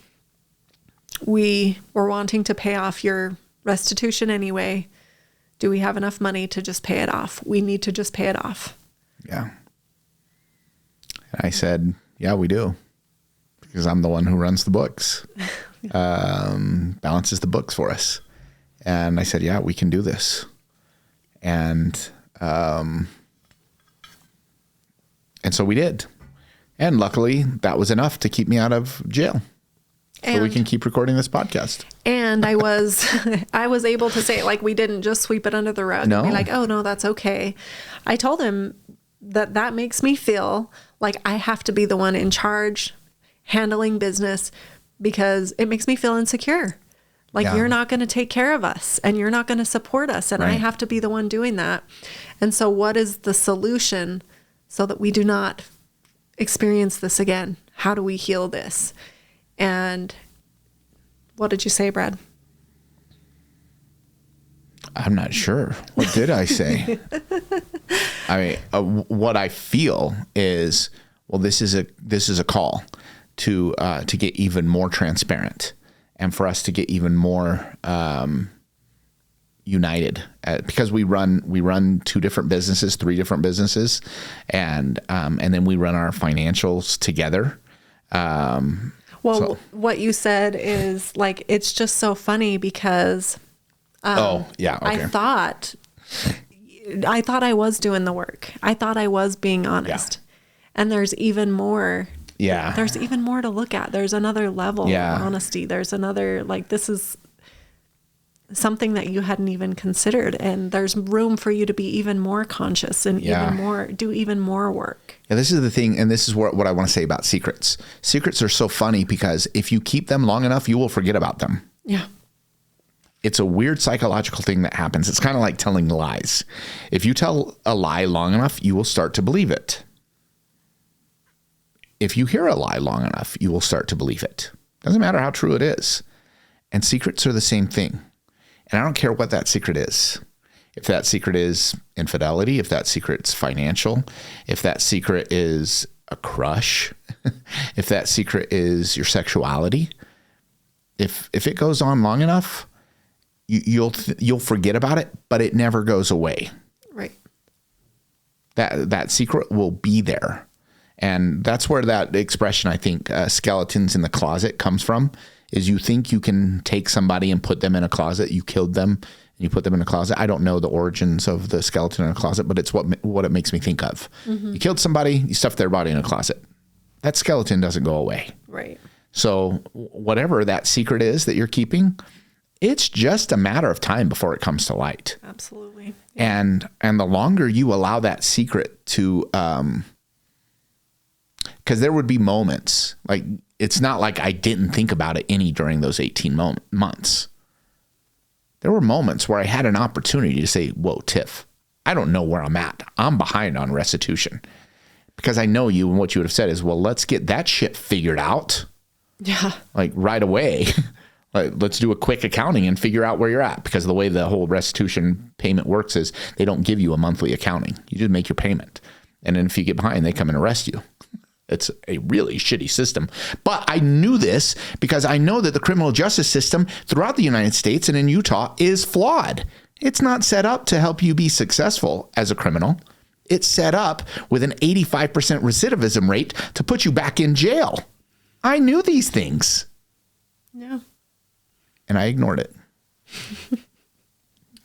we were wanting to pay off your restitution anyway. Do we have enough money to just pay it off? We need to just pay it off. Yeah. And I said, yeah, we do. Because I'm the one who runs the books. balances the books for us. And I said, yeah, we can do this. And so we did. And luckily that was enough to keep me out of jail. So we can keep recording this podcast. And I was able to say, like, we didn't just sweep it under the rug and be like, oh no, that's okay. I told him that makes me feel like I have to be the one in charge handling business because it makes me feel insecure. Like you're not going to take care of us and you're not going to support us. And I have to be the one doing that. And so what is the solution so that we do not experience this again? How do we heal this? And what did you say, Brad? I'm not sure. What did I say? I mean, what I feel is, well, this is a call to get even more transparent and for us to get even more united because we run 2 different businesses, 3 different businesses, and then we run our financials together. What you said is like, it's just so funny because okay. I thought I was doing the work. I thought I was being honest. Yeah. And there's even more. Yeah. There's even more to look at. There's another level of honesty. There's another, like, this is something that you hadn't even considered. And there's room for you to be even more conscious and do even more work. Yeah, this is the thing. And this is what I want to say about secrets. Secrets are so funny because if you keep them long enough, you will forget about them. Yeah. It's a weird psychological thing that happens. It's kind of like telling lies. If you tell a lie long enough, you will start to believe it. If you hear a lie long enough, you will start to believe it. Doesn't matter how true it is. And secrets are the same thing. And I don't care what that secret is. If that secret is infidelity, if that secret's financial, if that secret is a crush, if that secret is your sexuality, if it goes on long enough, you'll forget about it, but it never goes away. Right. That secret will be there. And that's where that expression, I think, skeletons in the closet comes from, is you think you can take somebody and put them in a closet. You killed them and you put them in a closet. I don't know the origins of the skeleton in a closet, but it's what it makes me think of. Mm-hmm. You killed somebody, you stuffed their body in a closet. That skeleton doesn't go away. Right. So whatever that secret is that you're keeping, it's just a matter of time before it comes to light. Absolutely. Yeah. And the longer you allow that secret to, because there would be moments, like, it's not like I didn't think about it any during those 18 months. There were moments where I had an opportunity to say, whoa, Tiff, I don't know where I'm at. I'm behind on restitution. Because I know you, and what you would have said is, well, let's get that shit figured out. Yeah. Like right away. Like, let's do a quick accounting and figure out where you're at. Because the way the whole restitution payment works is they don't give you a monthly accounting. You just make your payment. And then if you get behind, they come and arrest you. It's a really shitty system. But I knew this because I know that the criminal justice system throughout the United States and in Utah is flawed. It's not set up to help you be successful as a criminal. It's set up with an 85% recidivism rate to put you back in jail. I knew these things. Yeah. And I ignored it.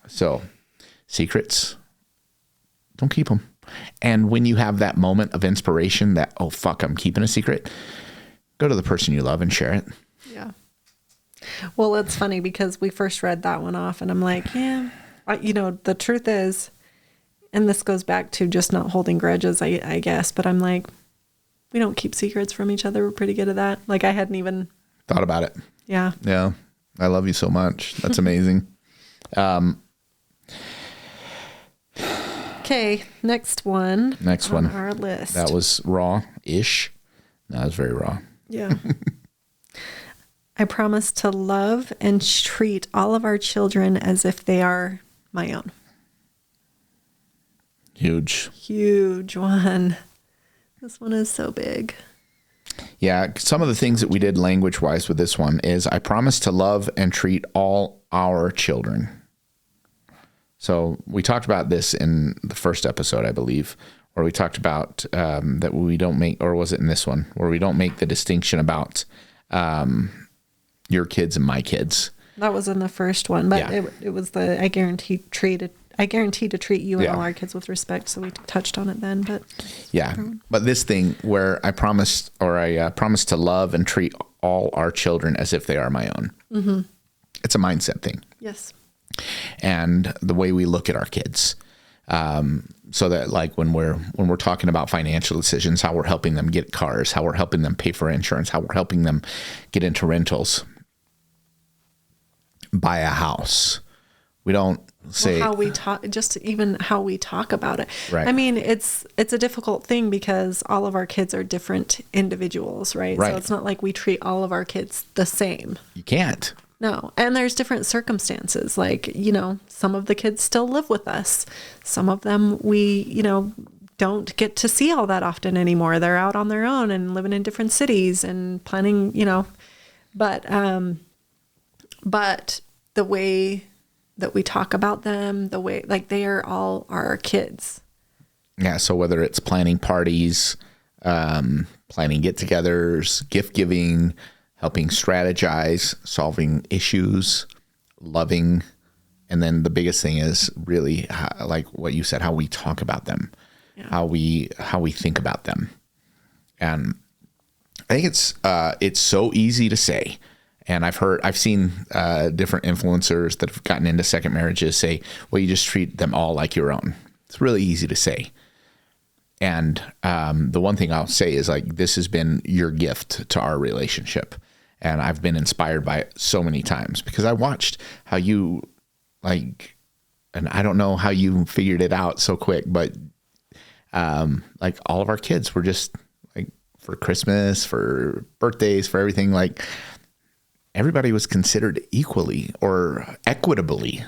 So, secrets, don't keep them. And when you have that moment of inspiration that, oh, fuck, I'm keeping a secret, go to the person you love and share it. Yeah. Well, it's funny because we first read that one off and I'm like, yeah, the truth is, and this goes back to just not holding grudges, I guess, but I'm like, we don't keep secrets from each other. We're pretty good at that. Like, I hadn't even thought about it. Yeah. Yeah. I love you so much. That's amazing. Okay, next one. On our list. That was raw-ish. That was very raw. Yeah. I promise to love and treat all of our children as if they are my own. Huge one. This one is so big. Yeah, some of the things that we did language-wise with this one is I promise to love and treat all our children. So we talked about this in the first episode, I believe, where we talked about that we don't make, or was it in this one, where we don't make the distinction about, your kids and my kids. That was in the first one, but Yeah. it was I guarantee to treat you and Yeah. all our kids with respect. So we touched on it then, but Yeah. But this thing where I promised to love and treat all our children as if they are my own. Mm-hmm. It's a mindset thing. yes. And the way we look at our kids. So that like when we're talking about financial decisions, how we're helping them get cars, how we're helping them pay for insurance, how we're helping them get into rentals, buy a house. We don't say how we talk, just even how we talk about it. Right. I mean, it's a difficult thing because all of our kids are different individuals, right? Right. So it's not like we treat all of our kids the same. you can't. No. And there's different circumstances. Like, some of the kids still live with us. Some of them we, don't get to see all that often anymore. They're out on their own and living in different cities and planning, but the way that we talk about them, the way, like, they are all our kids. Yeah. So whether it's planning parties, planning get-togethers, gift giving, helping strategize, solving issues, loving. And then the biggest thing is really like what you said, how we talk about them, how we think about them. And I think it's so easy to say. And I've seen different influencers that have gotten into second marriages say, well, you just treat them all like your own. It's really easy to say. And the one thing I'll say is, like, this has been your gift to our relationship. And I've been inspired by it so many times because I watched how you, like, and I don't know how you figured it out so quick, but like, all of our kids were just like, for Christmas, for birthdays, for everything, like, everybody was considered equally or equitably.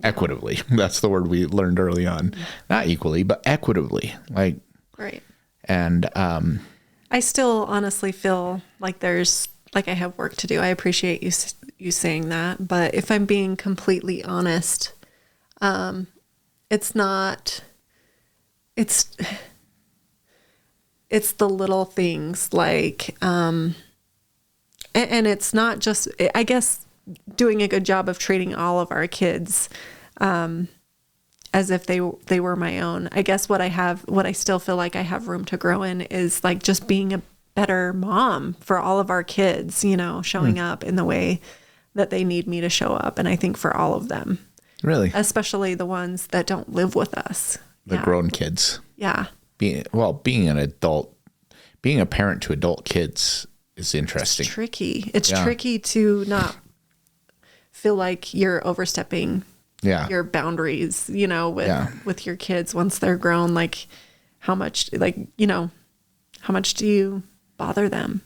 That's the word we learned early on. Not equally, but equitably. Like, Right. and I still honestly feel like I have work to do. I appreciate you saying that, but if I'm being completely honest, it's the little things, like, and it's not just, I guess, doing a good job of treating all of our kids, as if they were my own. I guess what I still feel like I have room to grow in is, like, just being a better mom for all of our kids, showing up in the way that they need me to show up. And I think for all of them, really, especially the ones that don't live with us, the grown kids, being an adult, being a parent to adult kids is interesting. It's tricky. It's tricky to not feel like you're overstepping your boundaries, with your kids once they're grown. Like, how much do you bother them?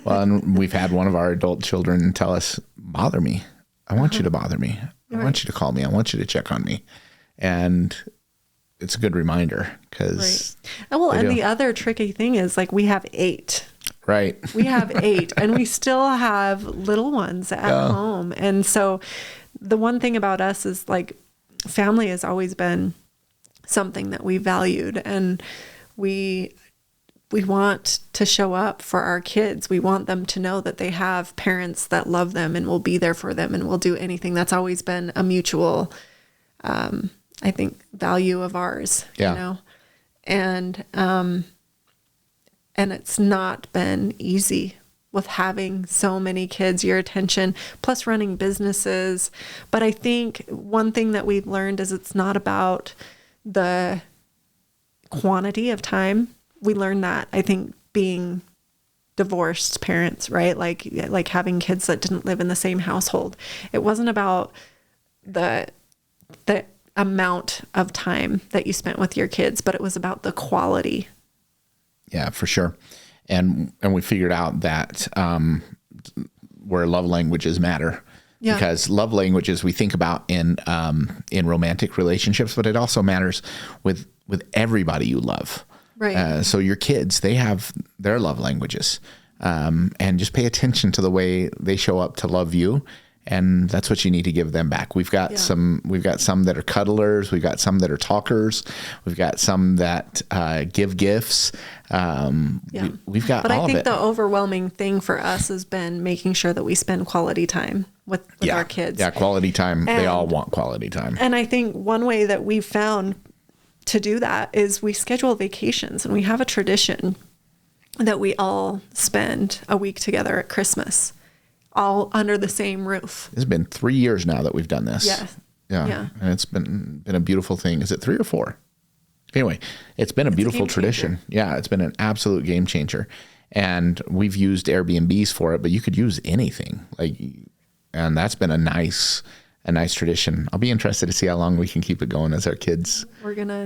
Well, and we've had one of our adult children tell us, bother me. I want you to bother me. I want you to call me. I want you to check on me. And it's a good reminder because. Right. Well, and the other tricky thing is, like, we have 8. Right. We have 8 and we still have little ones at home. And so the one thing about us is, like, family has always been something that we valued, and we want to show up for our kids. We want them to know that they have parents that love them and will be there for them and will do anything. That's always been a mutual, I think, value of ours, and it's not been easy with having so many kids, your attention, plus running businesses. But I think one thing that we've learned is it's not about the quantity of time. We learned that, I think, being divorced parents, right? Like having kids that didn't live in the same household. It wasn't about the amount of time that you spent with your kids, but it was about the quality. Yeah, for sure. And we figured out that where love languages matter. Yeah. Because love languages we think about in romantic relationships, but it also matters with everybody you love. Right. So your kids, they have their love languages, and just pay attention to the way they show up to love you, And that's what you need to give them back. We've got some that are cuddlers. We've got some that are talkers. We've got some that give gifts. We've got but all of it. I think the overwhelming thing for us has been making sure that we spend quality time with our kids. Yeah, quality time. They all want quality time. And I think one way that we've found to do that is we schedule vacations, and we have a tradition that we all spend a week together at Christmas, all under the same roof. It's been 3 years now that we've done this. Yeah. And it's been a beautiful thing. Is it 3 or 4? Anyway, it's been a beautiful tradition. Yeah, it's been an absolute game changer. And we've used Airbnbs for it, but you could use anything. And that's been a nice tradition. I'll be interested to see how long we can keep it going as our kids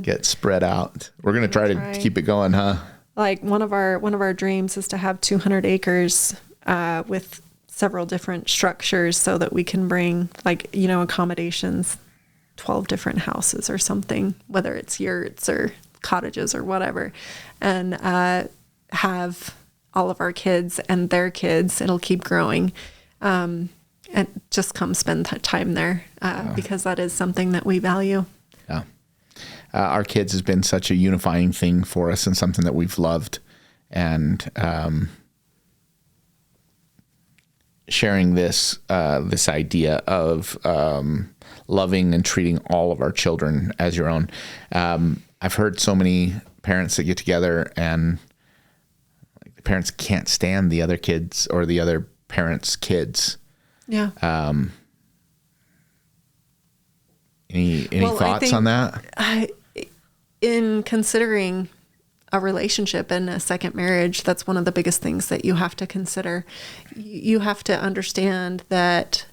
get spread out. We're gonna try to keep it going, huh? Like one of our dreams is to have 200 acres with several different structures, so that we can bring accommodations, 12 different houses or something, whether it's yurts or cottages or whatever, and have all of our kids and their kids. It'll keep growing. And just come spend time there because that is something that we value. Yeah. Our kids has been such a unifying thing for us, and something that we've loved. And sharing this idea of loving and treating all of our children as your own. I've heard so many parents that get together and the parents can't stand the other kids or the other parents' kids. Yeah. Any thoughts on that? In considering a relationship and a second marriage, that's one of the biggest things that you have to consider. You have to understand that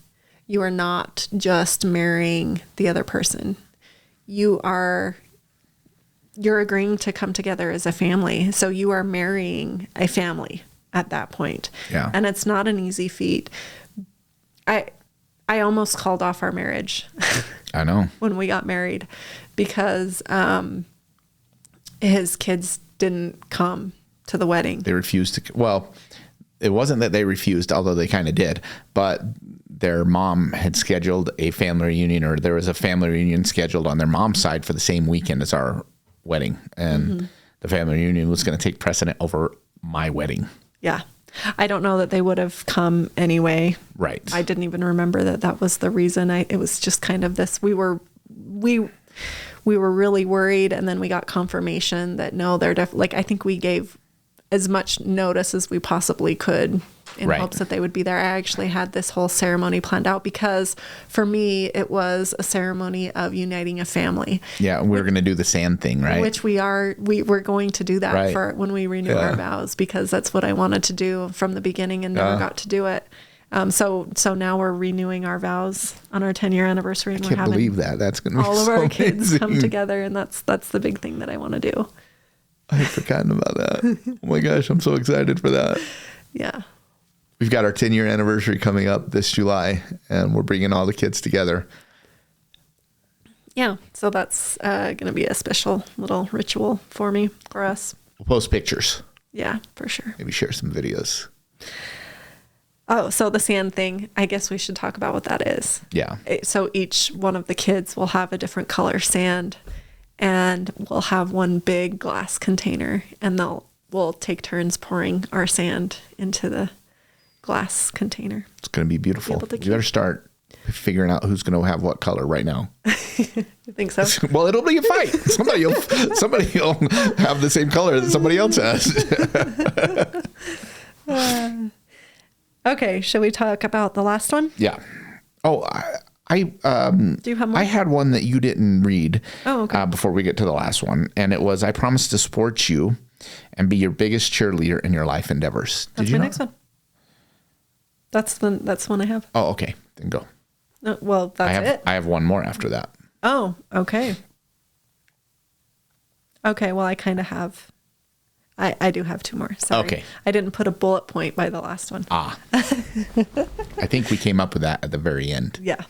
you are not just marrying the other person. You're agreeing to come together as a family. So you are marrying a family at that point. Yeah. And it's not an easy feat. I almost called off our marriage. I know. When we got married, because his kids didn't come to the wedding. They refused to. Well, it wasn't that they refused, although they kind of did, but their mom had scheduled a family reunion, or there was a family reunion scheduled on their mom's side for the same weekend as our wedding. And the family reunion was going to take precedent over my wedding. Yeah. I don't know that they would have come anyway. Right. I didn't even remember that was the reason. It was just kind of this, we were really worried, and then we got confirmation that no, they're definitely, I think we gave as much notice as we possibly could in hopes that they would be there. I actually had this whole ceremony planned out because for me, it was a ceremony of uniting a family. Yeah. We were going to do the sand thing, right? Which we're going to do that for when we renew our vows, because that's what I wanted to do from the beginning and never got to do it. So now we're renewing our vows on our 10-year anniversary, and I can't believe that. That's going to be all of so our kids amazing. come together, and that's the big thing that I want to do. I had forgotten about that. Oh my gosh, I'm so excited for that. Yeah. We've got our 10-year anniversary coming up this July, and we're bringing all the kids together. Yeah. So that's going to be a special little ritual for us. We'll post pictures. Yeah, for sure. Maybe share some videos. Oh, so the sand thing, I guess we should talk about what that is. Yeah. So each one of the kids will have a different color sand, and we'll have one big glass container, and we'll take turns pouring our sand into the glass container. It's going to be beautiful. You better start figuring out who's going to have what color right now. You think so? Well, it'll be a fight. Somebody will have the same color that somebody else has. Okay, shall we talk about the last one? Yeah. Oh, do you have more? I had one that you didn't read. Oh, okay. Before we get to the last one, and it was, I promise to support you and be your biggest cheerleader in your life endeavors. That's my next one. That's the one I have. Oh, okay. Then go. Well, that's it. I have one more after that. Oh, okay. Okay, well, I kind of have. I do have two more. Sorry. Okay. I didn't put a bullet point by the last one. I think we came up with that at the very end. Yeah.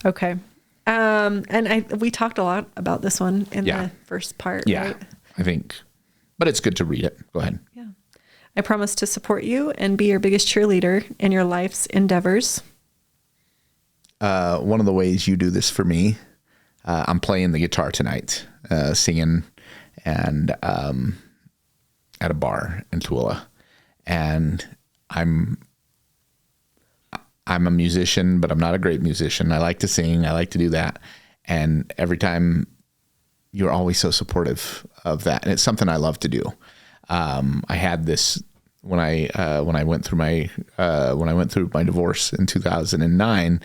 Okay. And we talked a lot about this one in the first part, yeah, right? I think. But it's good to read it. Go ahead. Yeah. I promise to support you and be your biggest cheerleader in your life's endeavors. one of the ways you do this for me, I'm playing the guitar tonight, singing, and at a bar in Tooele, and I'm a musician, but I'm not a great musician. I like to sing. I like to do that. And every time, you're always so supportive of that. And it's something I love to do. I had this when I went through my divorce in 2009,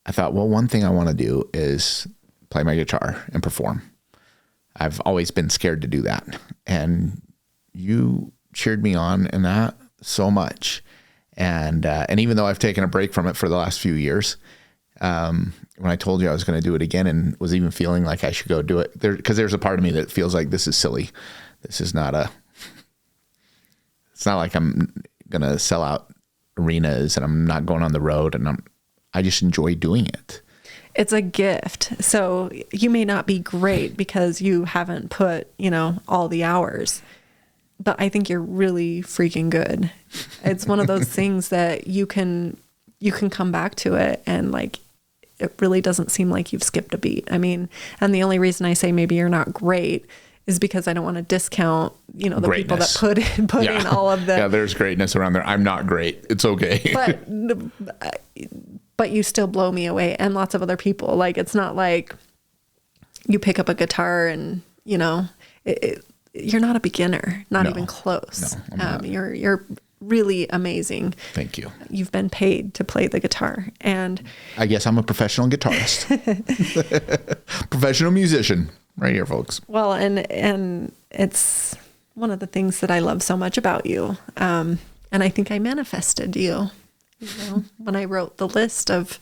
I thought, well, one thing I want to do is play my guitar and perform. I've always been scared to do that. And you cheered me on in that so much. And even though I've taken a break from it for the last few years, when I told you I was going to do it again and was even feeling like I should go do it, because there's a part of me that feels like this is silly. This is not it's not like I'm going to sell out arenas and I'm not going on the road, and I just enjoy doing it. It's a gift. So you may not be great because you haven't put, all the hours, but I think you're really freaking good. It's one of those things that you can come back to it and like, it really doesn't seem like you've skipped a beat. I mean, and the only reason I say maybe you're not great is because I don't want to discount, the greatness. people that put in all of the. Yeah, there's greatness around there. I'm not great. It's okay. But you still blow me away, and lots of other people. Like, it's not like you pick up a guitar and, you're not a beginner, not even close. No, I'm not. You're really amazing. Thank you. You've been paid to play the guitar, and I guess I'm a professional guitarist, professional musician right here, folks. Well, and it's one of the things that I love so much about you. And I think I manifested you, when I wrote the list of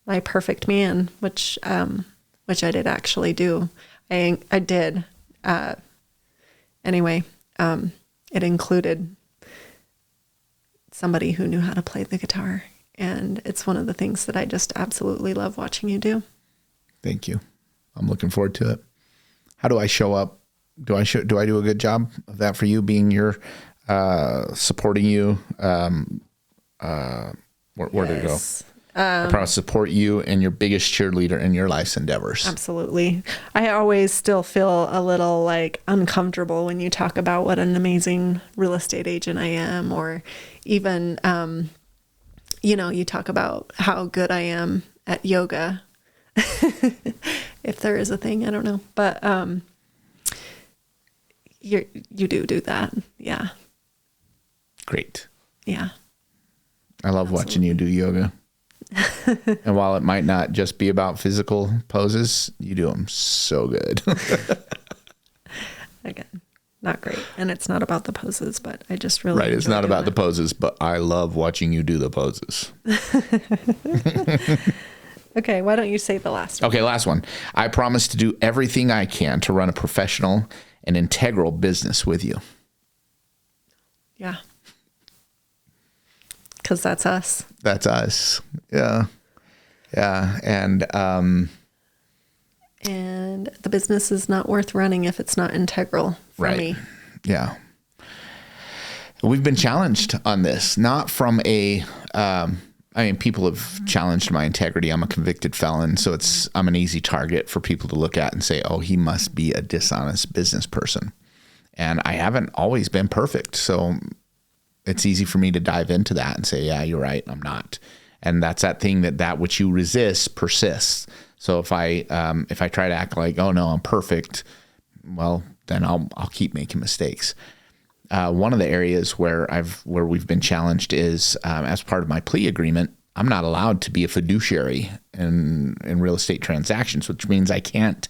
my perfect man, which I did actually do. I did. Anyway, it included somebody who knew how to play the guitar. And it's one of the things that I just absolutely love watching you do. Thank you. I'm looking forward to it. How do I show up? Do I do a good job of that for you, being your, supporting you? Where did it go? I promise to support you and your biggest cheerleader in your life's endeavors. Absolutely. I always still feel a little like uncomfortable when you talk about what an amazing real estate agent I am, or even, you talk about how good I am at yoga. If there is a thing, I don't know, but, you do that. Yeah. Great. Yeah. I love watching you do yoga. And while it might not just be about physical poses, you do them so good. Again, not great. And it's not about the poses, but I just really right. It's not about the poses, but I love watching you do the poses. Okay. Why don't you say the last one? Okay. Last one. I promise to do everything I can to run a professional and integral business with you. Yeah. Because that's us. That's us. Yeah. Yeah. And the business is not worth running if it's not integral for me. Yeah. We've been challenged on this, not from people have challenged my integrity. I'm a convicted felon, so I'm an easy target for people to look at and say, oh, he must be a dishonest business person. And I haven't always been perfect. So it's easy for me to dive into that and say, yeah, you're right, I'm not. And that's that thing that which you resist persists. So if I try to act like, oh no, I'm perfect, well, then I'll keep making mistakes. One of the areas where we've been challenged is, as part of my plea agreement, I'm not allowed to be a fiduciary in real estate transactions, which means I can't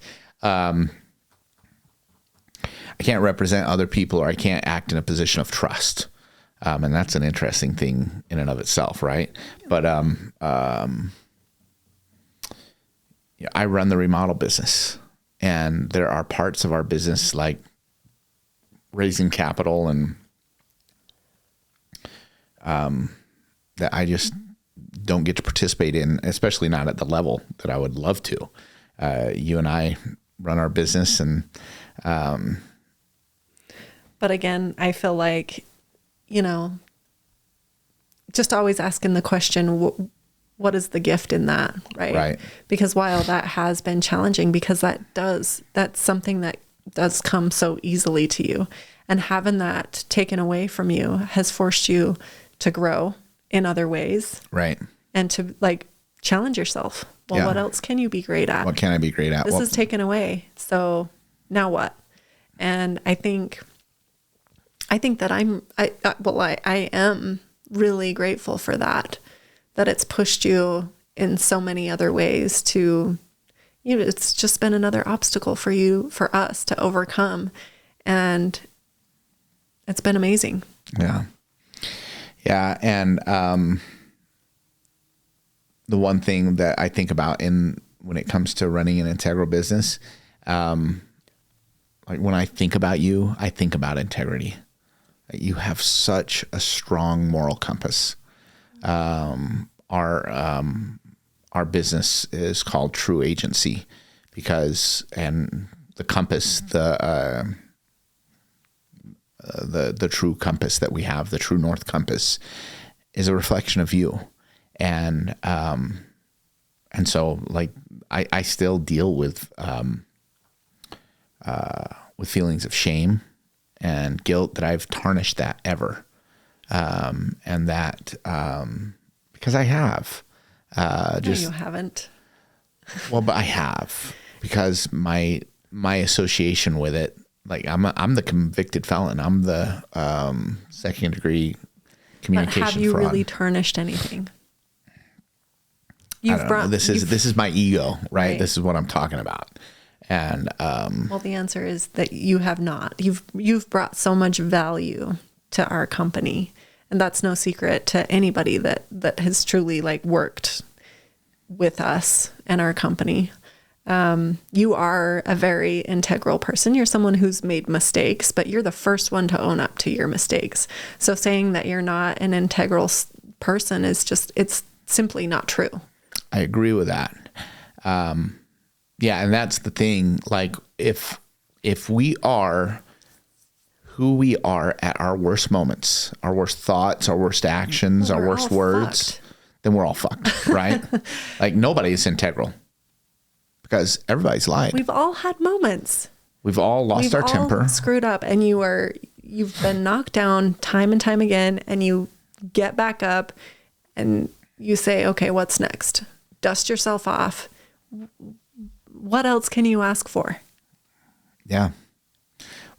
represent other people, or I can't act in a position of trust. And that's an interesting thing in and of itself, right? But I run the remodel business, and there are parts of our business like raising capital and that I just don't get to participate in, especially not at the level that I would love to. You and I run our business, and but again, I feel like, just always asking the question, what is the gift in that, right? Right. Because while that has been challenging, because that's something that does come so easily to you, and having that taken away from you has forced you to grow in other ways. Right. And to like challenge yourself. Well, what else can you be great at? What can I be great at? This is taken away. So now what? And I think that I am really grateful for that it's pushed you in so many other ways to, it's just been another obstacle for us to overcome. And it's been amazing. Yeah. Yeah. And, the one thing that I think about when it comes to running an integral business, like when I think about you, I think about integrity. You have such a strong moral compass. Our business is called True Agency and the compass, the true compass that we have, the true North Compass, is a reflection of you. And so like, I still deal with feelings of shame and guilt that I've tarnished that ever. And that, because I have, No, you haven't. Well, but I have, because my association with it, like I'm the convicted felon. I'm the, second degree communication fraud. But have you really tarnished anything? This is my ego, right? This is what I'm talking about. And, well, the answer is that you have not. You've brought so much value to our company, and that's no secret to anybody that has truly like worked with us and our company. You are a very integral person. You're someone who's made mistakes, but you're the first one to own up to your mistakes. So saying that you're not an integral person it's simply not true. I agree with that. Yeah. And that's the thing. Like if we are who we are at our worst moments, our worst thoughts, our worst actions, our worst words, then we're all fucked, right? Like nobody is integral because everybody's lied. We've all had moments. We've all lost our temper, screwed up, and you've been knocked down time and time again, and you get back up and you say, okay, what's next? Dust yourself off. What else can you ask for? Yeah.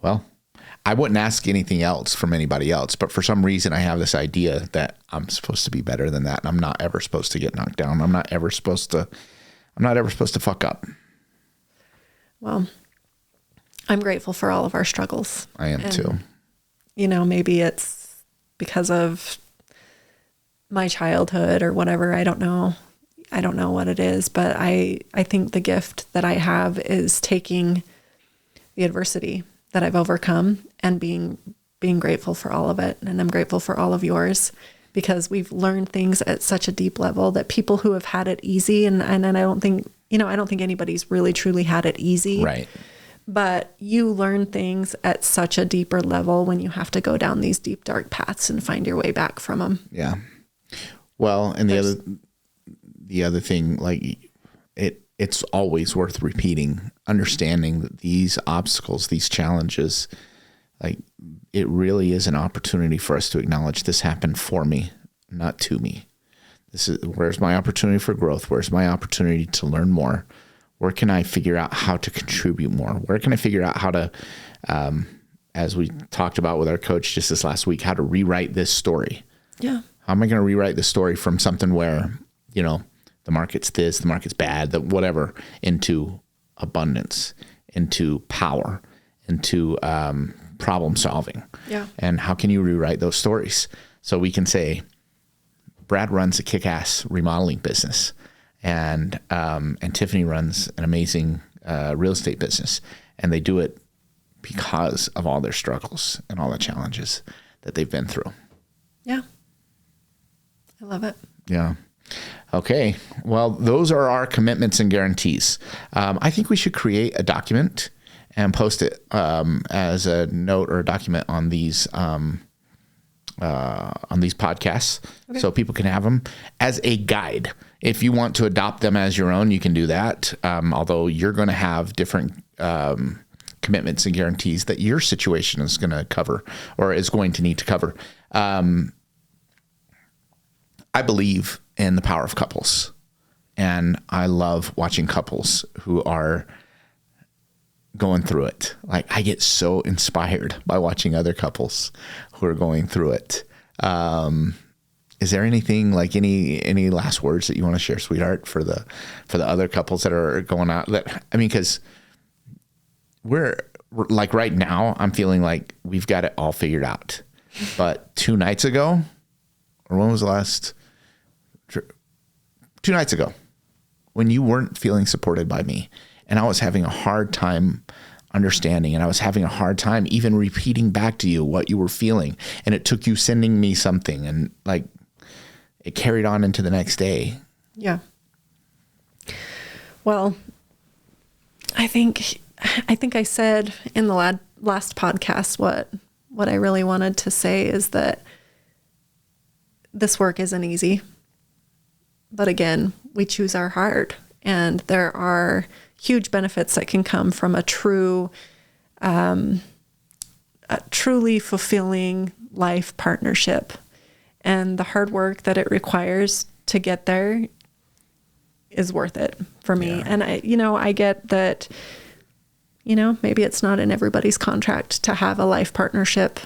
Well, I wouldn't ask anything else from anybody else, but for some reason I have this idea that I'm supposed to be better than that. And I'm not ever supposed to get knocked down. I'm not ever supposed to fuck up. Well, I'm grateful for all of our struggles. I am too. Maybe it's because of my childhood or whatever. I don't know what it is, but I think the gift that I have is taking the adversity that I've overcome and being grateful for all of it. And I'm grateful for all of yours, because we've learned things at such a deep level that people who have had it easy, and I don't think anybody's really truly had it easy. Right. But you learn things at such a deeper level when you have to go down these deep, dark paths and find your way back from them. Yeah. Well, and the other thing, like it's always worth repeating, understanding that these obstacles, these challenges, like it really is an opportunity for us to acknowledge this happened for me, not to me. Where's my opportunity for growth? Where's my opportunity to learn more? Where can I figure out how to contribute more? Where can I figure out how to, as we talked about with our coach just this last week, how to rewrite this story? Yeah. How am I going to rewrite the story from something where, the market's this, the market's bad, whatever, into abundance, into power, into problem solving? Yeah. And how can you rewrite those stories? So we can say, Brad runs a kick-ass remodeling business, and Tiffany runs an amazing real estate business, and they do it because of all their struggles and all the challenges that they've been through. Yeah. I love it. Yeah. Okay. Well, those are our commitments and guarantees. I think we should create a document and post it as a note or a document on these on these podcasts, so people can have them as a guide. If you want to adopt them as your own, you can do that. Although you're going to have different commitments and guarantees that your situation is going to cover or is going to need to cover. I believe in the power of couples, and I love watching couples who are going through it. Like, I get so inspired by watching other couples who are going through it. Is there anything, like any last words that you want to share, sweetheart, for the other couples that are going out? Because we're like, right now, I'm feeling like we've got it all figured out. But 2 nights ago, or when was the last? 2 nights ago, when you weren't feeling supported by me, and I was having a hard time understanding, and I was having a hard time even repeating back to you what you were feeling, and it took you sending me something, and like, it carried on into the next day. Yeah. Well, I think I said in the last podcast what I really wanted to say is that this work isn't easy. But again, we choose our heart, and there are huge benefits that can come from a truly fulfilling life partnership, and the hard work that it requires to get there is worth it for me. Yeah. And I get that, maybe it's not in everybody's contract to have a life partnership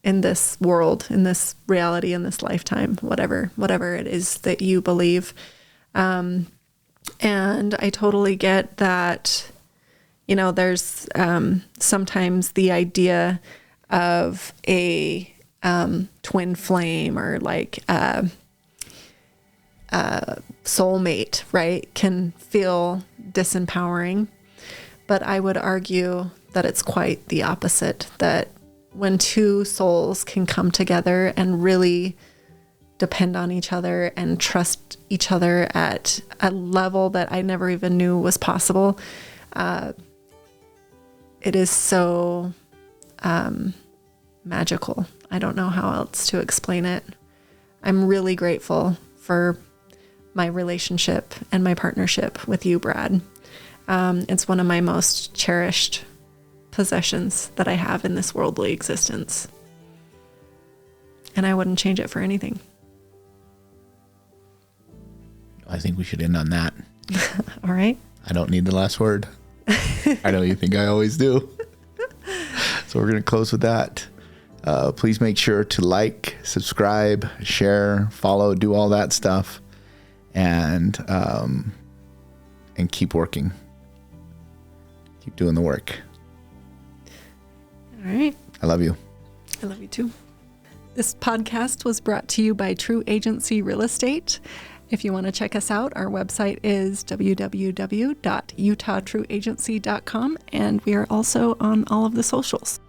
in this world, in this reality, in this lifetime, whatever it is that you believe. And I totally get that, there's sometimes the idea of a twin flame, or like a soulmate, right, can feel disempowering. But I would argue that it's quite the opposite, that when 2 souls can come together and really depend on each other and trust each other at a level that I never even knew was possible, it is so magical. I don't know how else to explain it. I'm really grateful for my relationship and my partnership with you, Brad. It's one of my most cherished possessions that I have in this worldly existence. And I wouldn't change it for anything. I think we should end on that. All right. I don't need the last word. I know you think I always do. So we're going to close with that. Please make sure to like, subscribe, share, follow, do all that stuff, and keep working. Keep doing the work. All right. I love you. I love you too. This podcast was brought to you by True Agency Real Estate. If you want to check us out, our website is www.utahtrueagency.com, and we are also on all of the socials.